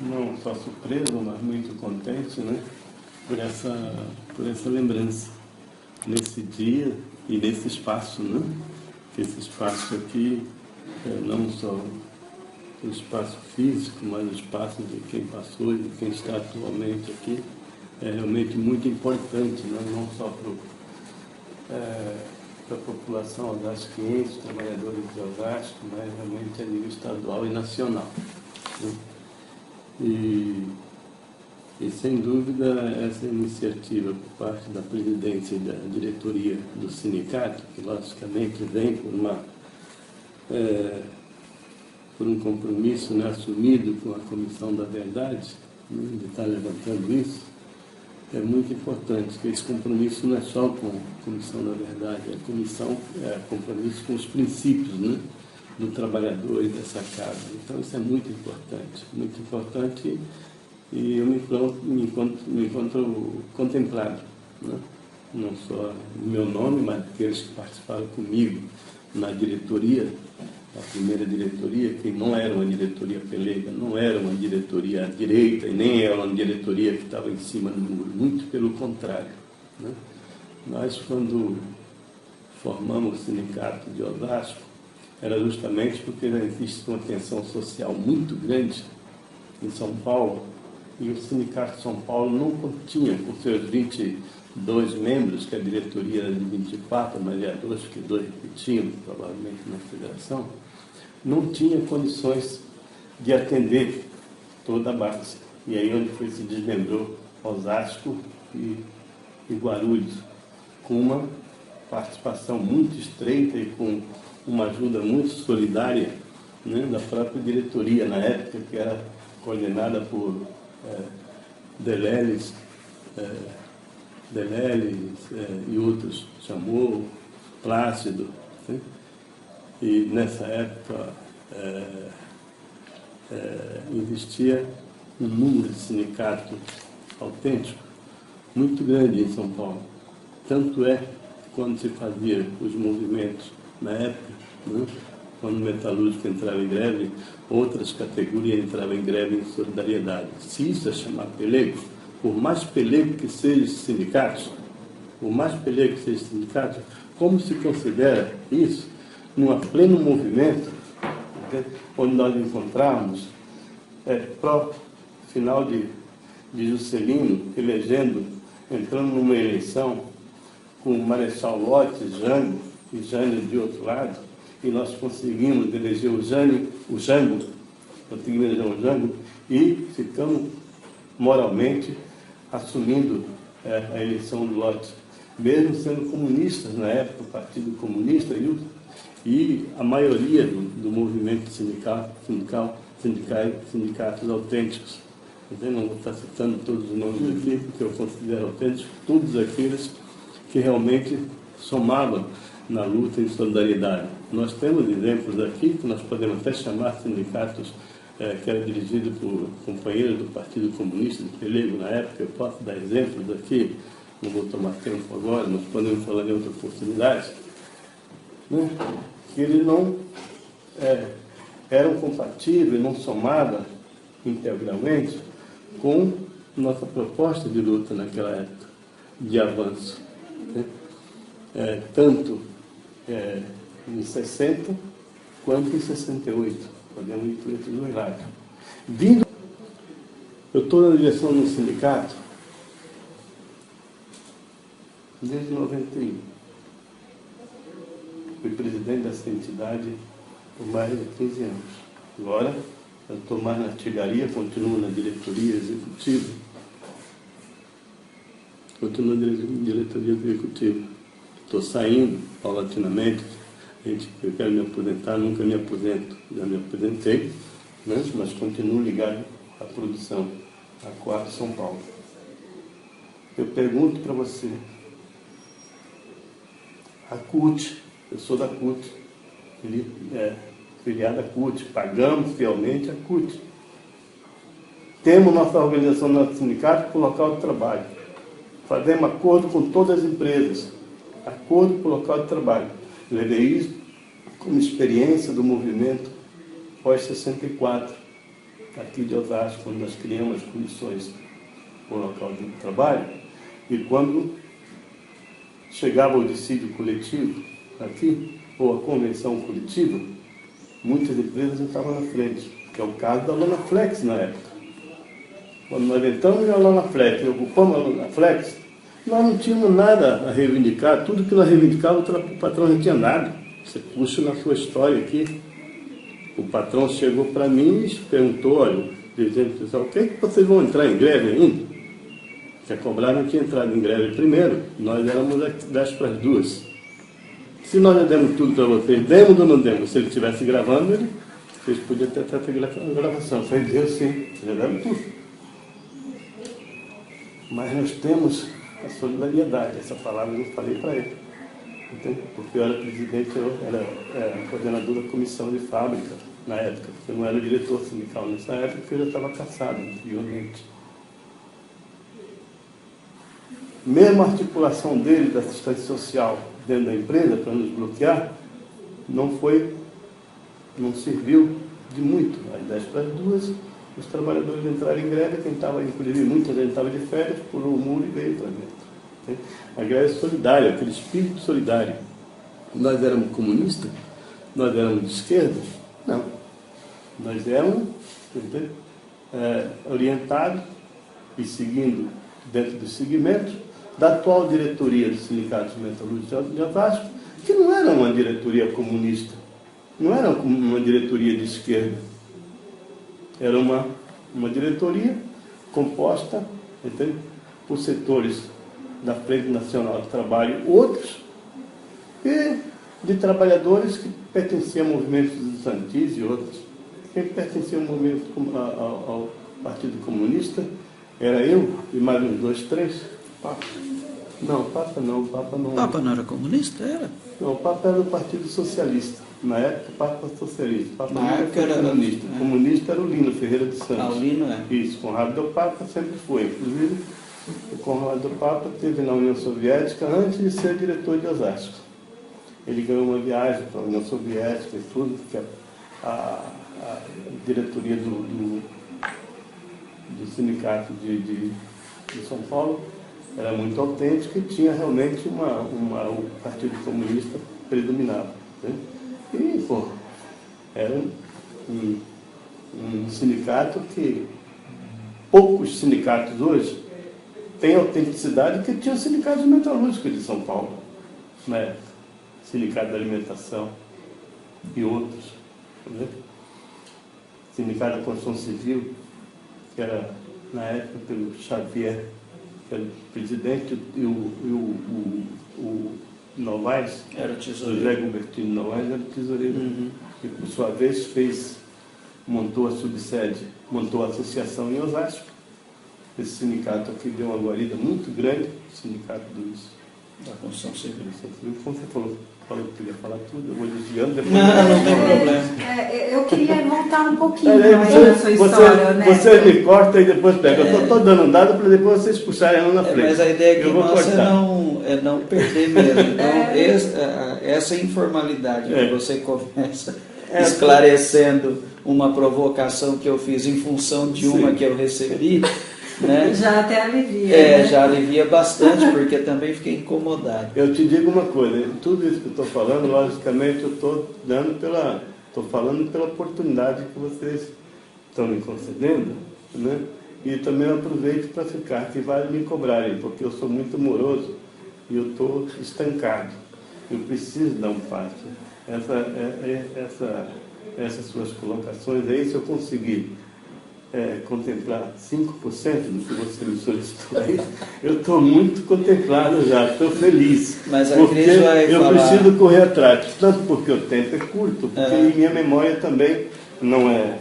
Não só surpreso, mas muito contente, né, por essa lembrança, nesse dia e nesse espaço, né? Esse espaço aqui, não só o espaço físico, mas o espaço de quem passou e de quem está atualmente aqui, é realmente muito importante, né? Não só para a população osasquense, trabalhadores de Osasco, mas realmente a nível estadual e nacional, né? E sem dúvida essa iniciativa por parte da presidência e da diretoria do sindicato, que logicamente vem por um compromisso, né, assumido com a Comissão da Verdade, né, de estar levantando isso, é muito importante, que esse compromisso não é só com a Comissão da Verdade, é compromisso com os princípios, né, do trabalhador e dessa casa. Então isso é muito importante e eu me encontro contemplado, né? Não só no meu nome, mas aqueles que participaram comigo na diretoria, a primeira diretoria, que não era uma diretoria pelega, não era uma diretoria à direita e nem era uma diretoria que estava em cima do muro, muito pelo contrário, né? Nós, quando formamos o Sindicato de Osasco, era justamente porque já existe uma tensão social muito grande em São Paulo, e o Sindicato de São Paulo não continha, com seus 22 membros, que a diretoria era de 24, mas já dois, que dois repetiam, provavelmente, na federação, não tinha condições de atender toda a base. E aí onde foi se desmembrou Osasco e Guarulhos, com uma participação muito estreita e com uma ajuda muito solidária, né, da própria diretoria, na época, que era coordenada por Deleles e outros, chamou Plácido, né? E nessa época existia um número de sindicatos autênticos muito grande em São Paulo. Tanto é que quando se fazia os movimentos na época, né, quando o metalúrgico entrava em greve, outras categorias entravam em greve em solidariedade. Se isso é chamar pelego, por mais pelego que sejam os sindicatos, como se considera isso num pleno movimento, né, onde nós encontramos final de Juscelino elegendo, entrando numa eleição com o Marechal Lott, Jango e Jânio de outro lado, e nós conseguimos eleger o Jango, e ficamos moralmente assumindo a eleição do Lott, mesmo sendo comunistas na época, o Partido Comunista e a maioria do movimento sindicatos autênticos. Eu não vou estar citando todos os nomes aqui, porque eu considero autênticos todos aqueles que realmente somavam na luta em solidariedade. Nós temos exemplos aqui, que nós podemos até chamar sindicatos que eram dirigidos por companheiros do Partido Comunista de pelego na época. Eu posso dar exemplos aqui, não vou tomar tempo agora, mas podemos falar em outra oportunidade, né? Que eles não eram compatíveis, não somavam integralmente com nossa proposta de luta naquela época, de avanço, né? Tanto em 60 quanto em 68, podemos ir por esses dois lados. Eu estou na direção do sindicato desde 91. Fui presidente dessa entidade por mais de 15 anos. Agora, eu estou mais na artilharia, continuo na diretoria executiva. Estou saindo paulatinamente. Eu quero me aposentar, nunca me aposento. Já me aposentei, né? Mas continuo ligado à produção, à Coab São Paulo. Eu pergunto para você, a CUT, eu sou da CUT, filiada à CUT, pagamos fielmente a CUT. Temos nossa organização, nosso sindicato com local de trabalho. Fazemos acordo com todas as empresas, acordo com o local de trabalho. Levei isso como experiência do movimento pós-64, aqui de Osasco, quando nós criamos as comissões no local de trabalho, e quando chegava o dissídio coletivo aqui, ou a convenção coletiva, muitas empresas estavam na frente, que é o caso da Lona Flex na época. Quando nós entramos na Lona Flex e ocupamos a Lona Flex, nós não tínhamos nada a reivindicar, tudo que nós reivindicávamos, o patrão não tinha nada. Você puxa na sua história aqui. O patrão chegou para mim e perguntou, olha, dizendo, o que vocês vão entrar em greve ainda? Que a Cobrar não tinha entrado em greve primeiro, nós éramos 10 para as 2. Se nós já demos tudo para vocês, demos ou não demos? Se ele estivesse gravando, vocês podiam ter até a gravação. Foi Deus, sim, já demos tudo. Mas nós temos a solidariedade, essa palavra eu falei para ele. Entende? Porque eu era presidente, eu era coordenador da comissão de fábrica na época, porque eu não era diretor sindical nessa época, porque eu já estava cassado anteriormente. Mesmo a articulação dele da assistência social dentro da empresa para nos bloquear, não serviu de muito. Às 10 para as 2, os trabalhadores entraram em greve, quem estava, inclusive muita gente estava de férias, pulou o muro e veio para dentro. A greve solidária, aquele espírito solidário. Nós éramos comunistas? Nós éramos de esquerda? Não. Nós éramos orientados e seguindo dentro dos segmentos da atual diretoria dos sindicatos metalúrgicos de Osasco, que não era uma diretoria comunista, não era uma diretoria de esquerda. Era uma diretoria composta, entende, por setores da Frente Nacional do Trabalho, outros, e de trabalhadores que pertenciam a movimentos estudantis e outros. Quem pertencia ao Partido Comunista era eu e mais uns 2, 3. Papa. Não, Papa não. Papa não era comunista? Era? Não, o Papa era do Partido Socialista. Na época, o Papa era socialista. Papa Na época era comunista. O comunista era o Lino Ferreira dos Santos. Ah, o Lino é. Isso, Conrado do Papa sempre foi. Inclusive, o Conrado do Papa esteve na União Soviética antes de ser diretor de Osasco. Ele ganhou uma viagem para a União Soviética e tudo, porque a diretoria do sindicato de São Paulo era muito autêntica e tinha realmente o Partido Comunista predominava. Né? E, era um sindicato que poucos sindicatos hoje têm a autenticidade que tinha o Sindicato Metalúrgico de São Paulo, né? Sindicato da Alimentação e outros. Né? Sindicato da Construção Civil, que era, na época, pelo Xavier, que era o presidente, e o Novaes, era tesoureiro. José Gubertino Novaes, era o tesoureiro. Uhum. Que, por sua vez, montou a subsede, montou a associação em Osasco. Esse sindicato aqui deu uma guarida muito grande, o sindicato da construção civil. Como você falou que queria falar tudo, eu vou desviando depois. Não tem problema. Eu queria voltar um pouquinho mais na sua história, né? Você me corta e depois pega. Eu estou dando um dado para depois vocês puxarem ela na frente. Mas a ideia aqui nossa cortar. é não perder mesmo. Então, essa informalidade que você começa esclarecendo uma provocação que eu fiz em função de uma que eu recebi, né? Já até alivia. Né? Já alivia bastante, porque também fiquei incomodado. Eu te digo uma coisa, tudo isso que eu estou falando, logicamente eu estou falando pela oportunidade que vocês estão me concedendo, né? E também eu aproveito para ficar, que vale me cobrarem, porque eu sou muito moroso e eu estou estancado. Eu preciso dar um passo. Essas suas colocações aí, se eu conseguir contemplar 5% do que você me solicitou aí, eu estou muito contemplado já, estou feliz. Mas a porque Cris vai eu falar... preciso correr atrás, tanto porque o tempo é curto, porque minha memória também não é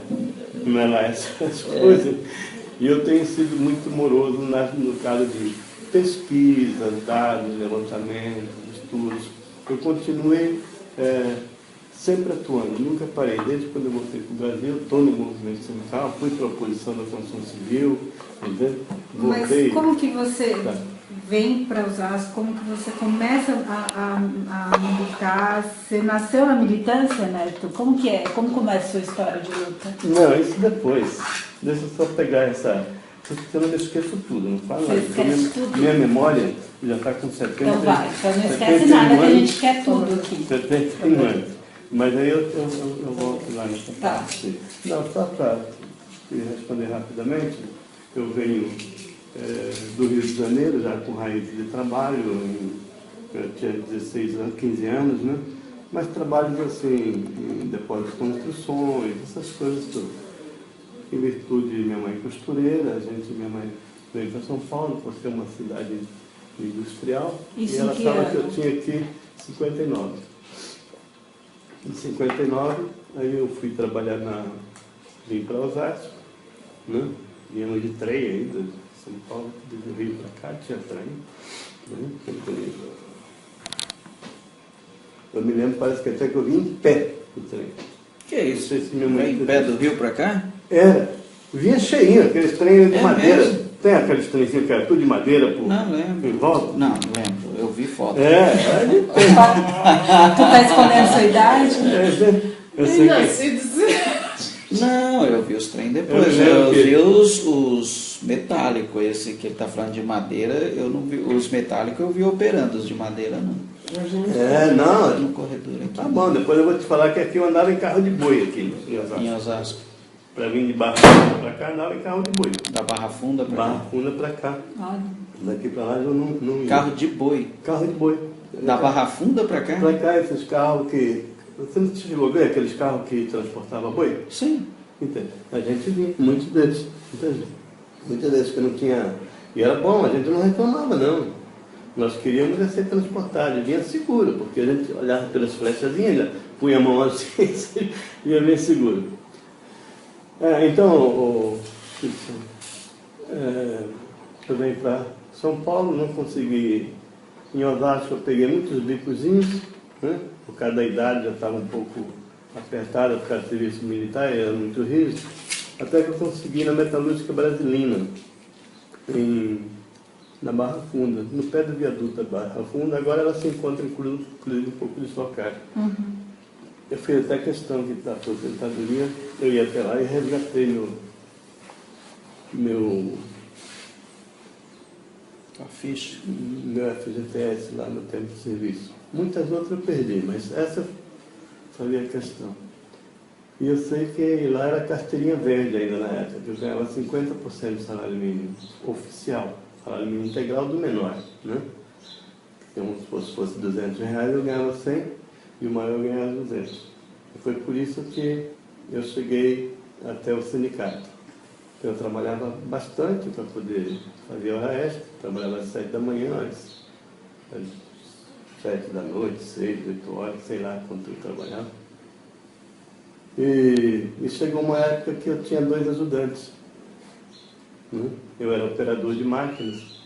lá essas coisas. E eu tenho sido muito moroso no caso de pesquisas, dados, levantamentos, estudos. Eu continuei sempre atuando, nunca parei. Desde quando eu voltei para o Brasil, estou no movimento sindical, fui para a oposição da construção civil, entendeu? Voltei. Mas como que você vem para Osasco, como que você começa a militar? Você nasceu na militância, Neto? Como que é? Como começa a sua história de luta? Não, isso depois. Deixa eu só pegar essa... Porque eu não esqueço tudo, não falo nada. Minha memória já está com 70 Então vai, então não esquece nada que a gente quer tudo aqui. 71 anos. Mas aí eu volto lá nessa parte. Não, só para responder rapidamente, eu venho do Rio de Janeiro, já com raiz de trabalho, eu tinha 16 anos, 15 anos, né? Mas trabalhos assim, em depósitos de construções, essas coisas todas. Em virtude de minha mãe costureira, minha mãe veio para São Paulo, por ser uma cidade industrial, Isso e ela achava ano? que eu tinha aqui 59. Em 59, aí eu fui trabalhar vim para Osasco, né? Viemos de trem ainda, São Paulo, do Rio para cá, tinha trem, né? Eu me lembro, parece que até que eu vim em pé do trem. Que é isso? Não sei se minha mãe Vem em pé do Rio para cá? Era. Vinha cheinho, aqueles trens de madeira. Mesmo? Tem aqueles trenzinhos que era tudo de madeira Não lembro. em volta? Não, lembro. Eu vi foto. Era de pé. Tu tá escondendo sua idade? Eu sei que... Não, eu vi os trem depois. Eu Eu vi vi os metálicos. Esse que ele está falando de madeira, eu não vi. Os metálicos eu vi operando, os de madeira não. Não. No corredor aqui. Tá bom, depois eu vou te falar que aqui eu andava em carro de boi aqui em Osasco. Em Osasco. Para vir de Barra Funda para cá, andava em carro de boi. Da Barra Funda para Barra cá. Funda para cá. Olha. Daqui para lá eu não ia. Carro de boi. Carro de boi. Da Barra Funda para cá? Para cá, esses carros que... Você não chegou a ver aqueles carros que transportavam boi? Sim. Entende? A gente via muitos deles. Entende? Muitos deles que não tinha... E era bom, a gente não reclamava, não. Nós queríamos ser transportados, vinha seguro, porque a gente olhava pelas flechazinhas, punha a mão assim, ia bem seguro. Então, eu venho para São Paulo, não consegui. Em Osasco eu peguei muitos bicozinhos, né? Por causa da idade já estava um pouco apertada, por causa do serviço militar, era muito rígido, até que eu consegui na Metalúrgica Brasilina, na Barra Funda, no pé do viaduto da Barra Funda. Agora ela se encontra inclusive um pouco deslocada. Eu fiz até questão de dar aposentadoria, eu ia até lá e resgatei meu FGTS lá no tempo de serviço. Muitas outras eu perdi, mas essa foi a questão. E eu sei que lá era carteirinha verde ainda na época, que eu ganhava 50% do salário mínimo oficial, salário mínimo integral do menor, né? Então, se fosse R$200, eu ganhava 100 e o maior eu ganhava 200. E foi por isso que eu cheguei até o sindicato. Eu trabalhava bastante para poder fazer hora extra, trabalhava às 7 da manhã, às 7 da noite, 6, 8 horas, sei lá quanto eu trabalhava. E chegou uma época que eu tinha 2 ajudantes, né? Eu era operador de máquinas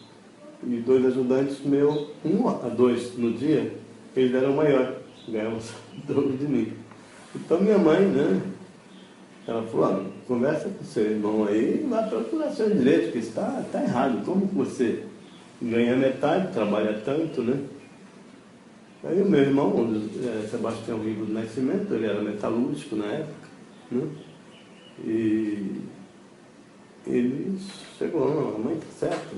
e 2 ajudantes meus, 1 a 2 no dia, eles eram maiores, ganhavam o dobro de mim. Então minha mãe, né, ela falou, conversa com seu irmão aí e vai procurar seus direitos, porque isso está errado. Como você ganha metade, trabalha tanto, né? Aí o meu irmão, Sebastião Rigo do Nascimento, ele era metalúrgico na época, né? E ele chegou, não, a mãe está certo,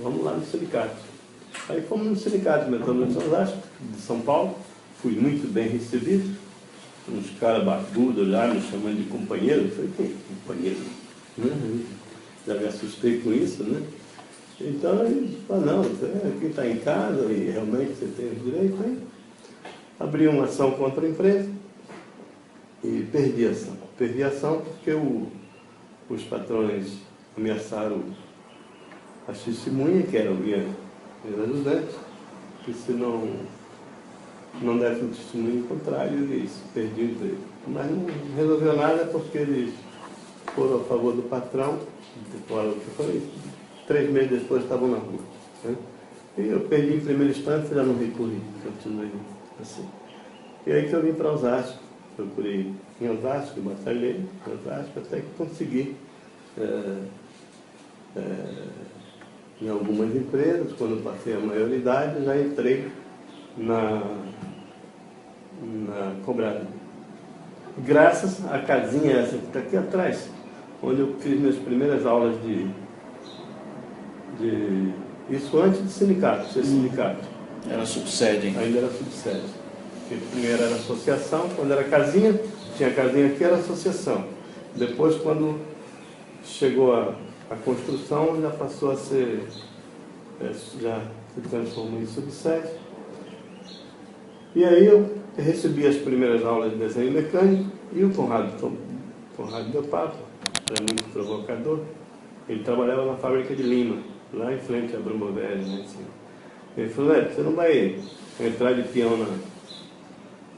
vamos lá no sindicato. Aí fomos no sindicato metalúrgico de São Paulo, fui muito bem recebido, uns caras barbudos lá me chamando de companheiro. Eu falei, quem? Companheiro? Né? Já me assustei com isso, né? Então ele falou, não, aqui está em casa e realmente você tem os direitos. Aí abri uma ação contra a empresa e perdi a ação. Perdi a ação porque os patrões ameaçaram a testemunha, que era minha ajudante, que se não desse um testemunho contrário, eles perdiam o emprego. Mas não resolveu nada porque eles foram a favor do patrão, fora o que foi, 3 meses depois estavam na rua, né? E eu perdi em primeira instância, já não recorri, continuei assim. E aí que eu vim para Osasco, procurei em Osasco, batalhei em Osasco, até que consegui em algumas empresas. Quando passei a maioridade, já entrei na Cobrado. Graças à casinha essa que está aqui atrás, onde eu fiz minhas primeiras aulas isso antes de sindicato, ser sindicato. Era subsede, hein? Ainda era subsede. Porque primeiro era associação, quando era casinha, tinha casinha aqui, era associação. Depois, quando chegou a construção, já passou a ser, já se transformou em subsede. E aí eu recebi as primeiras aulas de desenho mecânico, e o Conrado meu papo, era muito provocador. Ele trabalhava na fábrica de Lima, lá em frente à Brumbovelli, né, assim. Ele falou: você não vai entrar de peão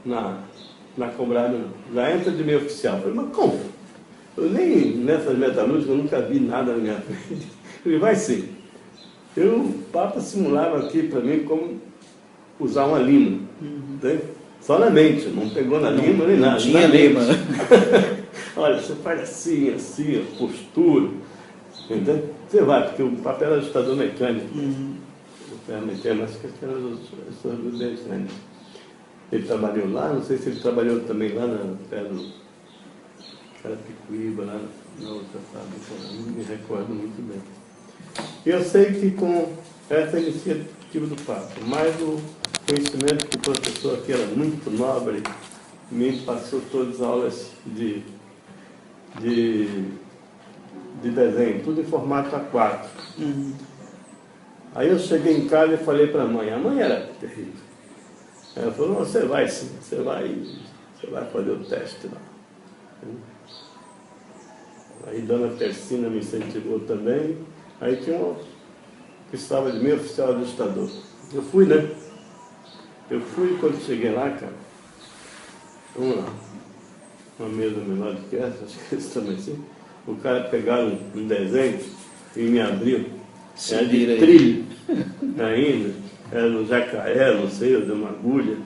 na Cobrada, não. Já entra de meio oficial. Eu falei: mas como? Eu nem nessas metalúrgicas, eu nunca vi nada na minha frente. Ele: vai sim. O Papa simulava aqui para mim como usar uma lima. Só na mente, não pegou na lima nem nada. Não tinha lima. Olha, você faz assim, assim, a postura. Então, você vai, porque o papel era ajustador mecânico. Mas que era os sorvete, né? Ele trabalhou lá, não sei se ele trabalhou também lá na pé do Carapicuíba, lá na outra fábrica, não me recordo muito bem. Eu sei que com essa iniciativa do Papa, mais o conhecimento que o professor aqui era muito nobre, me passou todas as aulas de desenho, tudo em formato A4. Aí eu cheguei em casa e falei para a mãe era terrível. Ela falou: não, você vai sim, você vai fazer o teste lá. Aí Dona Persina me incentivou também. Aí tinha uma que estava de meio oficial ajustador. Eu fui, né? Eu fui, quando cheguei lá, cara, vamos lá, uma mesa menor do que essa, acho que esse também assim, o cara pegaram um desenho e me abriu. Era de trilho ainda, era no jacaré, não sei, eu dei uma agulha.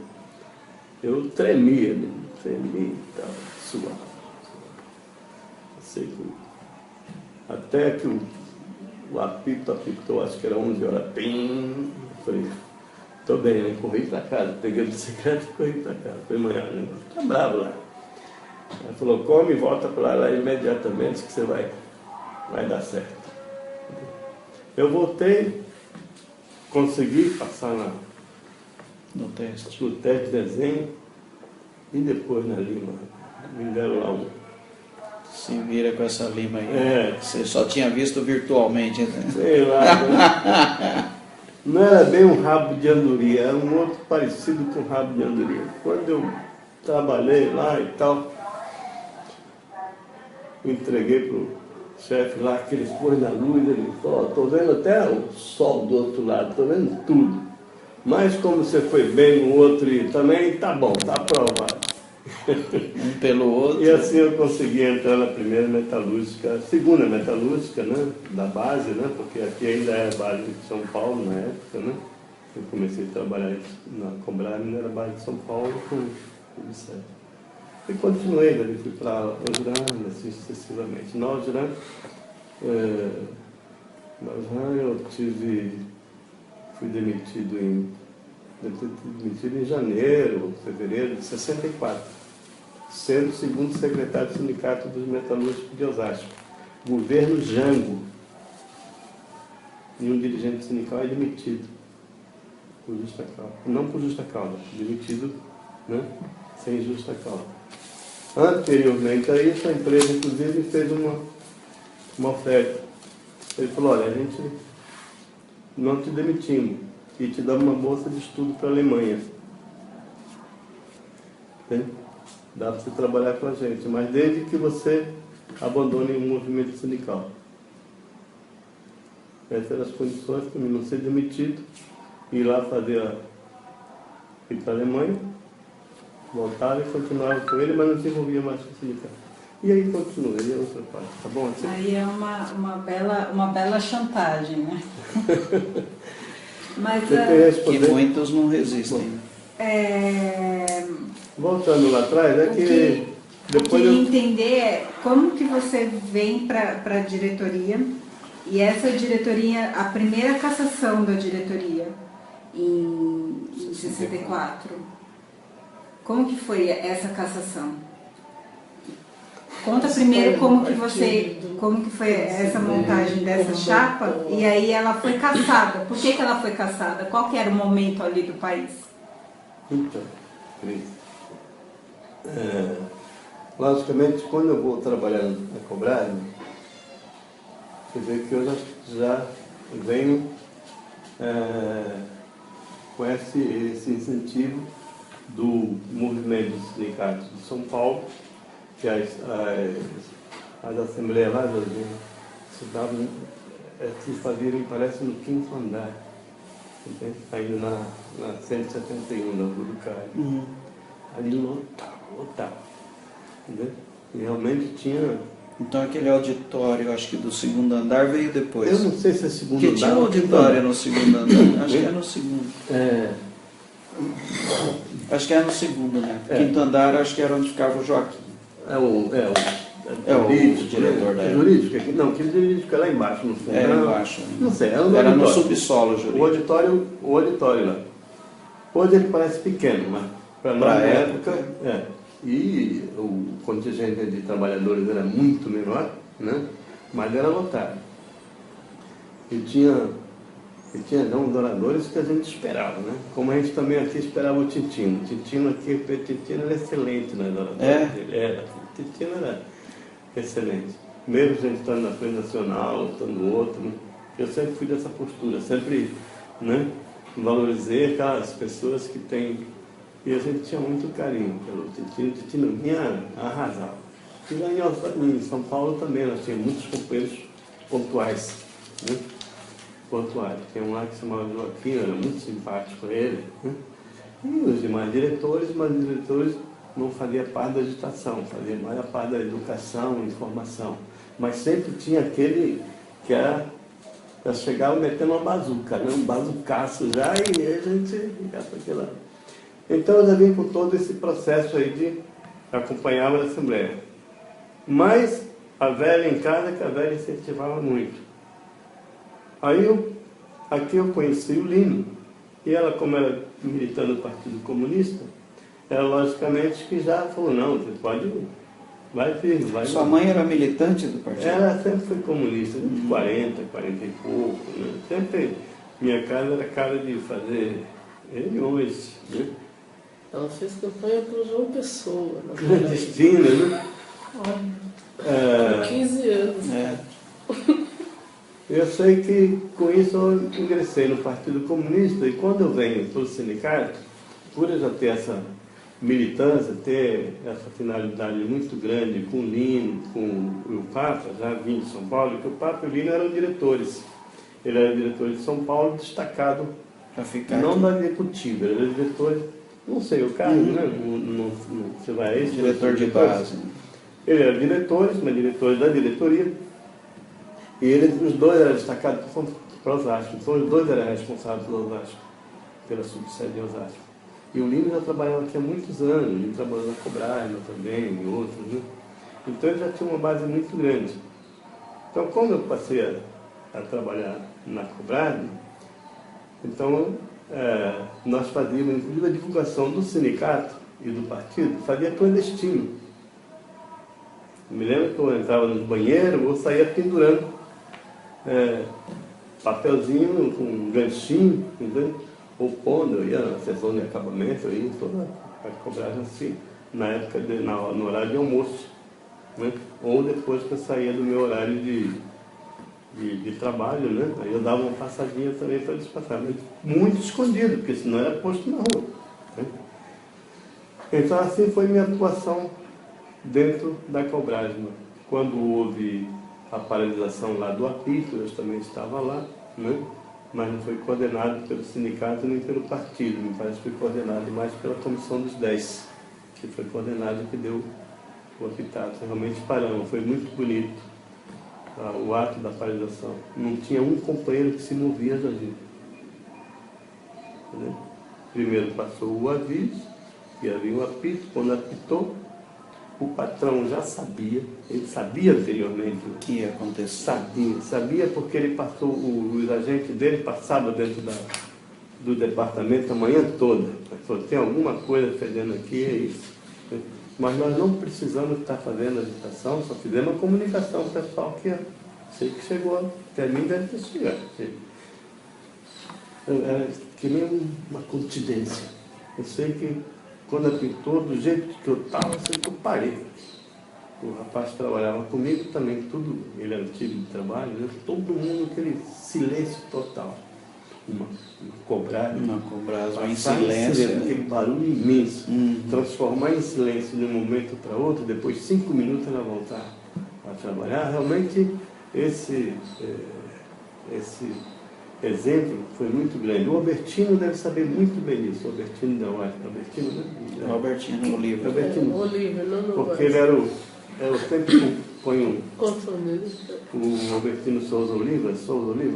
Eu tremia e tal, suave. Sei que até que o apito apitou, acho que era 11 horas, pim, eu falei: tô bem, né? Corri para casa, peguei a bicicleta e corri para casa. Falei: manhã, né? Tá bravo lá. Ela falou: come e volta para lá imediatamente que você vai dar certo. Eu voltei, consegui passar No teste. no teste de desenho e depois na lima. Me deram lá um. Se vira com essa lima aí. Você só tinha visto virtualmente, né? Sei lá. Né? Não era bem um rabo de andorinha, era um outro parecido com um rabo de andorinha. Quando eu trabalhei lá e tal, eu entreguei para o chefe lá, que ele pôs na luz, ele falou: estou vendo até o sol do outro lado, estou vendo tudo. Mas como você foi bem no outro e também, tá bom, tá aprovado. Um pelo outro. E assim eu consegui entrar na primeira metalúrgica, segunda metalúrgica, né, da base, né, porque aqui ainda é a base de São Paulo na época, né. Eu comecei a trabalhar na Cobrado, era a base de São Paulo com Vicente. E continuei, daí fui para Osran, assim sucessivamente. Na Osran eu fui demitido em janeiro, fevereiro de 64, sendo segundo secretário do Sindicato dos Metalúrgicos de Osasco. Governo Jango. E um dirigente sindical é demitido por justa causa. Não por justa causa, demitido, né, sem justa causa. Anteriormente a isso, a empresa, inclusive, fez uma oferta. Ele falou: olha, a gente não te demitimos e te dá uma bolsa de estudo para a Alemanha. Dá para você trabalhar com a gente, mas desde que você abandone o movimento sindical. Essas eram as condições para mim não ser demitido, ir lá ir para a Alemanha, voltava e continuava com ele, mas não se envolvia mais com o sindicato. E aí continuei, a outra parte, tá bom? Assim? Aí é uma bela chantagem, né? Mas que muitos não resistem. Voltando lá atrás, depois eu queria entender como que você vem para a diretoria E essa diretoria, a primeira cassação da diretoria, em 64, como que foi essa cassação? Conta primeiro como que foi essa montagem dessa chapa, e aí ela foi cassada. Por que ela foi cassada? Qual que era o momento ali do país? Então, Cris, logicamente, quando eu vou trabalhando na Cobrasma, você vê que eu já venho com esse incentivo do movimento dos sindicatos de São Paulo, que as assembleias lá se faziam, parece, no 5º andar, entende? Ainda na 171, na Rua do Caio. Ali lotava, entendeu? E realmente tinha... Então aquele auditório, acho que do 2º andar veio depois. Eu não sei se é segundo Porque andar. tinha um auditório no 2º andar, acho que é no 2º. Acho que é no 2º, né? O 5º andar, acho que era onde ficava o Joaquim. O diretor da época. Jurídico? Não, que jurídico é lá embaixo, no fundo. Era embaixo. Não sei, era no subsolo jurídico. O auditório lá. Hoje ele parece pequeno, mas para nós na época... E o contingente de trabalhadores era muito menor, né? Mas era lotado. E tinha uns oradores que a gente esperava, né? Como a gente também aqui esperava o Titino. O Titino era excelente nas orações dele. O Titino era excelente. Mesmo a gente estando na Frente Nacional, estando no outro, né? Eu sempre fui dessa postura, sempre, né, valorizei aquelas pessoas que têm... E a gente tinha muito carinho pelo Titino. O Titino vinha arrasar. E lá em São Paulo também nós tínhamos muitos companheiros pontuais, né? Pontuais. Tinha um lá que se chamava Joaquim, era muito simpático ele, né? E os demais diretores, mas os diretores não faziam parte da agitação, faziam mais a parte da educação, informação. Mas sempre tinha aquele que era... Já chegava metendo uma bazuca, né? Um bazucaço já, e a gente ficava com aquela... Então eu já vim com todo esse processo aí de acompanhar a Assembleia. Mas a velha em casa, que a velha incentivava muito. Aí aqui eu conheci o Lino, e ela, como era militando do Partido Comunista, ela logicamente que já falou, não, você pode, vai firme, vai. Sua mãe era militante do partido? Ela sempre foi comunista, de 40 e pouco, né? Sempre, minha casa era casa de fazer reuniões, né? Ela fez campanha para João Pessoa. Clandestina, né? Com 15 anos. Eu sei que com isso eu ingressei no Partido Comunista, e quando eu venho para o sindicato, por eu já ter essa militância, ter essa finalidade muito grande com o Lino, com o Papa, já vim de São Paulo, que o Papa e o Lino eram diretores. Ele era diretor de São Paulo, destacado, não da executiva, ele era diretor... Não sei o cargo, né? Você vai esse diretor de base. Ele era diretores, mas diretores da diretoria. E os dois eram destacados para Osasco. Então os dois eram responsáveis por Osasco, pela subsede de Osasco. E o Lino já trabalhava aqui há muitos anos, ele trabalhou na Cobrasma também, em outros, né? Então ele já tinha uma base muito grande. Então quando eu passei a trabalhar na Cobrasma, então... nós fazíamos, inclusive, a divulgação do sindicato e do partido, fazia clandestino. Me lembro que eu entrava no banheiro, ou saía pendurando papelzinho com um ganchinho, entendeu? Ou pondo, eu ia na sessão de acabamento, eu ia toda a cobrar assim, na época, no horário de almoço, né? Ou depois que eu saía do meu horário de trabalho, né? Aí eu dava uma passadinha também para eles passarem, mas muito escondido, porque senão era posto na rua, né? Então assim foi minha atuação dentro da Cobrasma. Quando houve a paralisação lá do apito, eu também estava lá, né? Mas não foi coordenado pelo sindicato nem pelo partido, me parece que foi coordenado mais pela Comissão dos 10, que foi coordenado que deu o apitado. Realmente paramos, foi muito bonito. O ato da paralisação. Não tinha um companheiro que se movia da gente. Primeiro passou o aviso, que havia um apito, quando apitou, o patrão já sabia, ele sabia anteriormente o que ia acontecer. Sabia porque ele passou, os agentes dele passavam dentro do departamento a manhã toda. Falou, tem alguma coisa fedendo aqui, é isso. Mas nós não precisamos estar fazendo agitação, só fizemos a comunicação pessoal que sei que chegou, até mim deve ter chegado. Era que nem uma continência. Eu sei que quando apitou, do jeito que eu estava, eu sei que eu parei. O rapaz que trabalhava comigo também, tudo, ele era antigo de trabalho, né? Todo mundo, aquele silêncio total. Uma cobrada, em silêncio. Aquele barulho imenso. Transformar em silêncio de um momento para outro, depois 5 minutos ela voltar a trabalhar. Realmente, esse exemplo foi muito grande. O Albertino deve saber muito bem disso. O Albertino da UASP. Albertino, né? Albertino Oliva. Oliva, não. Porque ele era eu sempre ponho Confundido. o Albertino Souza Oliva,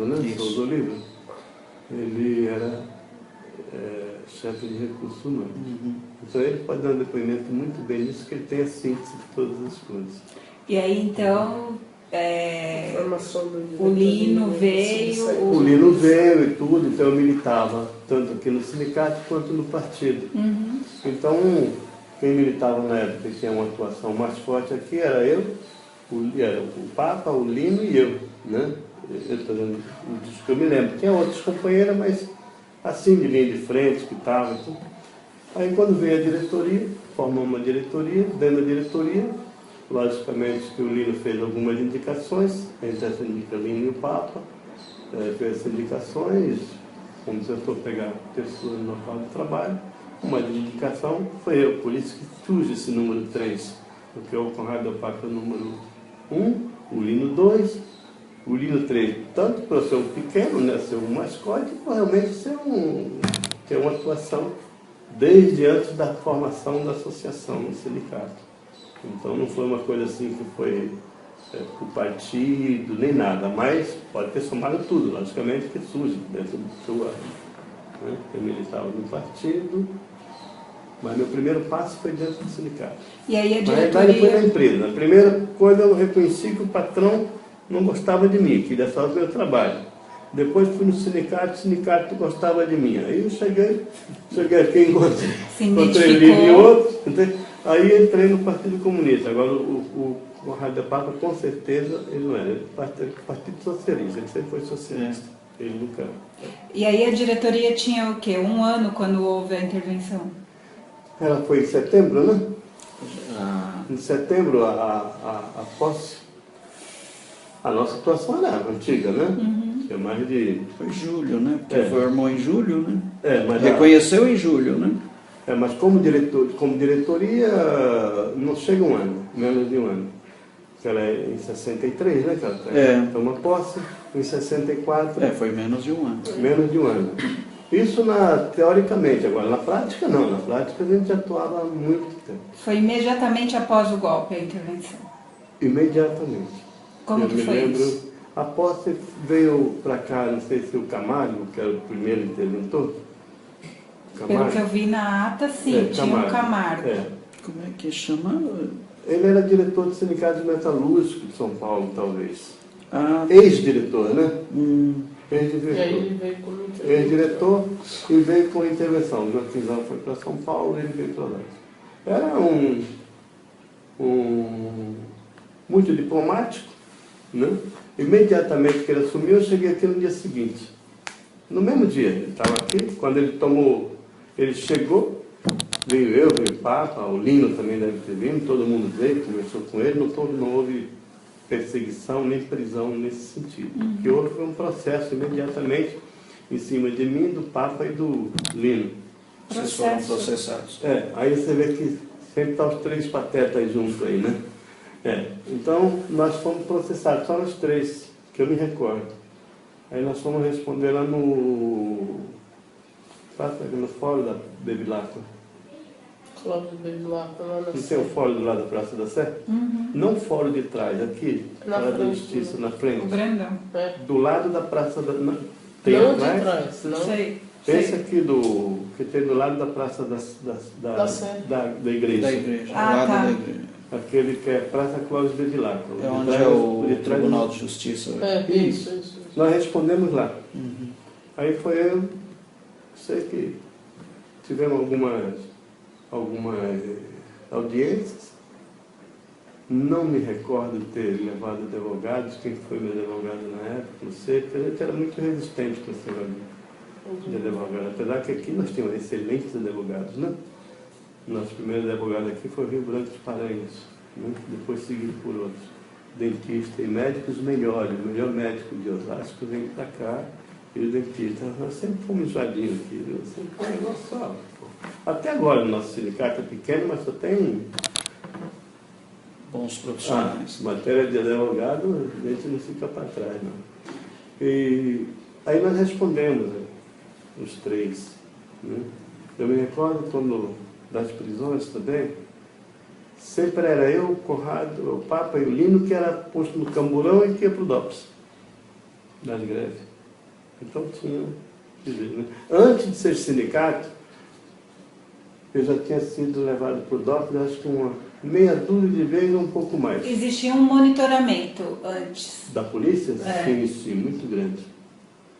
né? Isso. Souza Oliva. Ele era chefe de recursos humanos. Então ele pode dar um depoimento muito bem nisso, que ele tem a síntese de todas as coisas. E aí, então, O Lino veio... O Lino veio e tudo, então eu militava tanto aqui no sindicato quanto no partido. Então, quem militava na época e tinha uma atuação mais forte aqui era eu, era o Papa, o Lino e eu, né? Eu estou dando disso que eu me lembro. Tinha outros companheiros, mas assim, de linha de frente, que estavam. Então. Aí quando veio a diretoria, formamos uma diretoria, dentro da diretoria, logicamente que o Lino fez algumas indicações, entre essa indica Lino e o Papa, fez essas indicações, como se eu for pegar pessoas no local de trabalho, uma indicação foi eu, por isso que surge esse número 3, porque o Conrado Papa é o número 1, o Lino 2, o Lino 3, tanto para ser um pequeno, né, ser um mascote, para realmente ter uma atuação desde antes da formação da associação no sindicato. Então não foi uma coisa assim que foi o partido, nem nada, mas pode ter somado tudo, logicamente, que surge dentro do seu ano. Né? Eu militava no partido, mas meu primeiro passo foi dentro do sindicato. E aí a Mas diretoria... depois na empresa. A primeira coisa eu reconheci que o patrão não gostava de mim, queria só o meu trabalho. Depois fui no sindicato, o sindicato gostava de mim. Aí eu cheguei aqui, encontrei o Lino e outros, aí entrei no Partido Comunista. Agora o Conrado Papa, com certeza, ele não era, ele Partido Socialista, ele sempre foi socialista. Ele nunca... E aí a diretoria tinha o quê? 1 ano quando houve a intervenção? Ela foi em setembro, né? Em setembro, a posse. A nossa situação era antiga, né? Tinha mais de... Foi julho, né? Porque formou em julho, né? Mas reconheceu em julho, né? Mas como diretoria, não chega 1 ano, menos de 1 ano. Ela é em 63, né? Que ela toma posse, em 64... foi menos de 1 ano. Menos de 1 ano. Isso teoricamente, agora na prática não. Na prática a gente atuava há muito tempo. Foi imediatamente após o golpe a intervenção? Imediatamente. Como que foi isso? A posse veio para cá, não sei se o Camargo, que era o primeiro interventor. Pelo que eu vi na ata, sim, tinha um Camargo. Como é que chamava? Ele era diretor do Sindicato Metalúrgico de São Paulo, talvez. Ah, ex-diretor, né? Ex-diretor. E aí ele veio como interventor. Ex-diretor e veio com intervenção. O Joaquimzão foi para São Paulo e ele veio para lá. Era muito diplomático, né? Imediatamente que ele assumiu, eu cheguei aqui no dia seguinte. No mesmo dia, ele estava aqui, quando ele chegou, veio eu, veio o Papa, o Lino também deve ter vindo, todo mundo veio, conversou com ele, não houve perseguição nem prisão nesse sentido. O que houve foi um processo imediatamente em cima de mim, do Papa e do Lino. Vocês foram processados. Aí você vê que sempre estão os 3 patetas juntos aí, né? Então, nós fomos processados, só nós 3, que eu me recordo. Aí nós fomos responder lá no fórum da Bevilacqua. Cláudio Bevilacqua, lá na Não tem o fórum do lado da Praça da Sé? Não o fórum de trás, aqui, na da frente, Justiça, na frente. O grandão. Do lado da Praça da... Não atrás? de trás, não. Sei. Esse aqui que tem do lado da Praça da Igreja. Da igreja, Ah, ao lado tá. da igreja. aquele que é Praça Clóvis Bevilacqua. É onde é o Tribunal de Justiça. Isso. Nós respondemos lá. Uhum. Aí foi eu, sei que tivemos algumas audiências. Não me recordo de ter levado advogados, quem foi meu advogado na época, não sei, porque a gente era muito resistente com esse negócio de advogado. Apesar que aqui nós tínhamos excelentes advogados, né? Nosso primeiro advogado aqui foi o Rio Branco dos Paranhos, né? Depois seguido por outros. Dentistas e médicos melhores. O melhor médico de Osasco vem para cá e os dentistas. Nós sempre fomos enjoadinhos aqui, né? Sempre foi um negócio só. Até agora o nosso sindicato é pequeno, mas só tem Bons profissionais. matéria de advogado, a gente não fica para trás, não. E aí nós respondemos, né, os três. Né? Eu me recordo quando, das prisões também, sempre era eu, o Conrado, o Papa e o Lino, que era posto no Camburão e que ia para o DOPS, das greves. Então tinha, né? Antes de ser sindicato, eu já tinha sido levado para o DOPS, acho que uma meia dúzia de vezes ou um pouco mais. Existia um monitoramento antes. Da polícia? É. Sim, muito grande.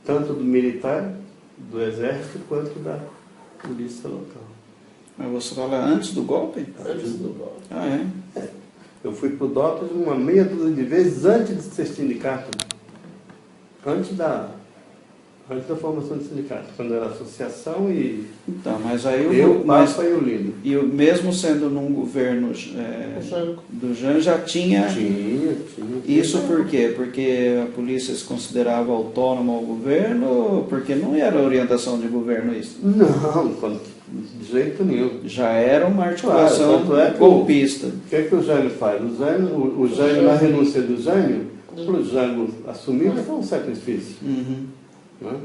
Tanto do militar, do exército, quanto da polícia local. Mas você fala antes do golpe? Antes do golpe. Ah, é? Eu fui para o DOPS uma meia dúzia de vezes antes de ser sindicato. Antes da formação do sindicato, quando era associação e Então, mas aí eu, Papa e o Lino. E mesmo sendo num governo do Jean, já tinha... Tinha. Isso por quê? Porque a polícia se considerava autônoma ao governo, porque não era orientação de governo isso? Não, de jeito nenhum. Já era uma articulação Tanto é que golpista. O que é que o Jânio faz? O Jânio, na renúncia do Jânio, para o Jânio assumir, foi um sacrifício. Uhum. Né?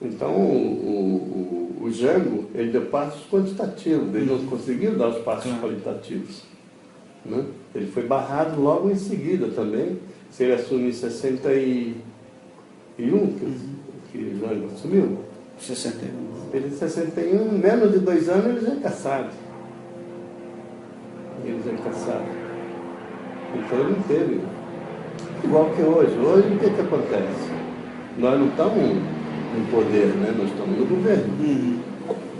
Então, o Jango, ele deu passos quantitativos, ele não conseguiu dar os passos qualitativos. Né? Ele foi barrado logo em seguida também. Se ele assumir 61, que o Jango assumiu, 61. ele em 61, menos de 2 anos, ele já é cassado. Então ele não teve. Igual que hoje. Hoje, o que acontece? Nós não estamos no poder, né? Nós estamos no governo. Uhum.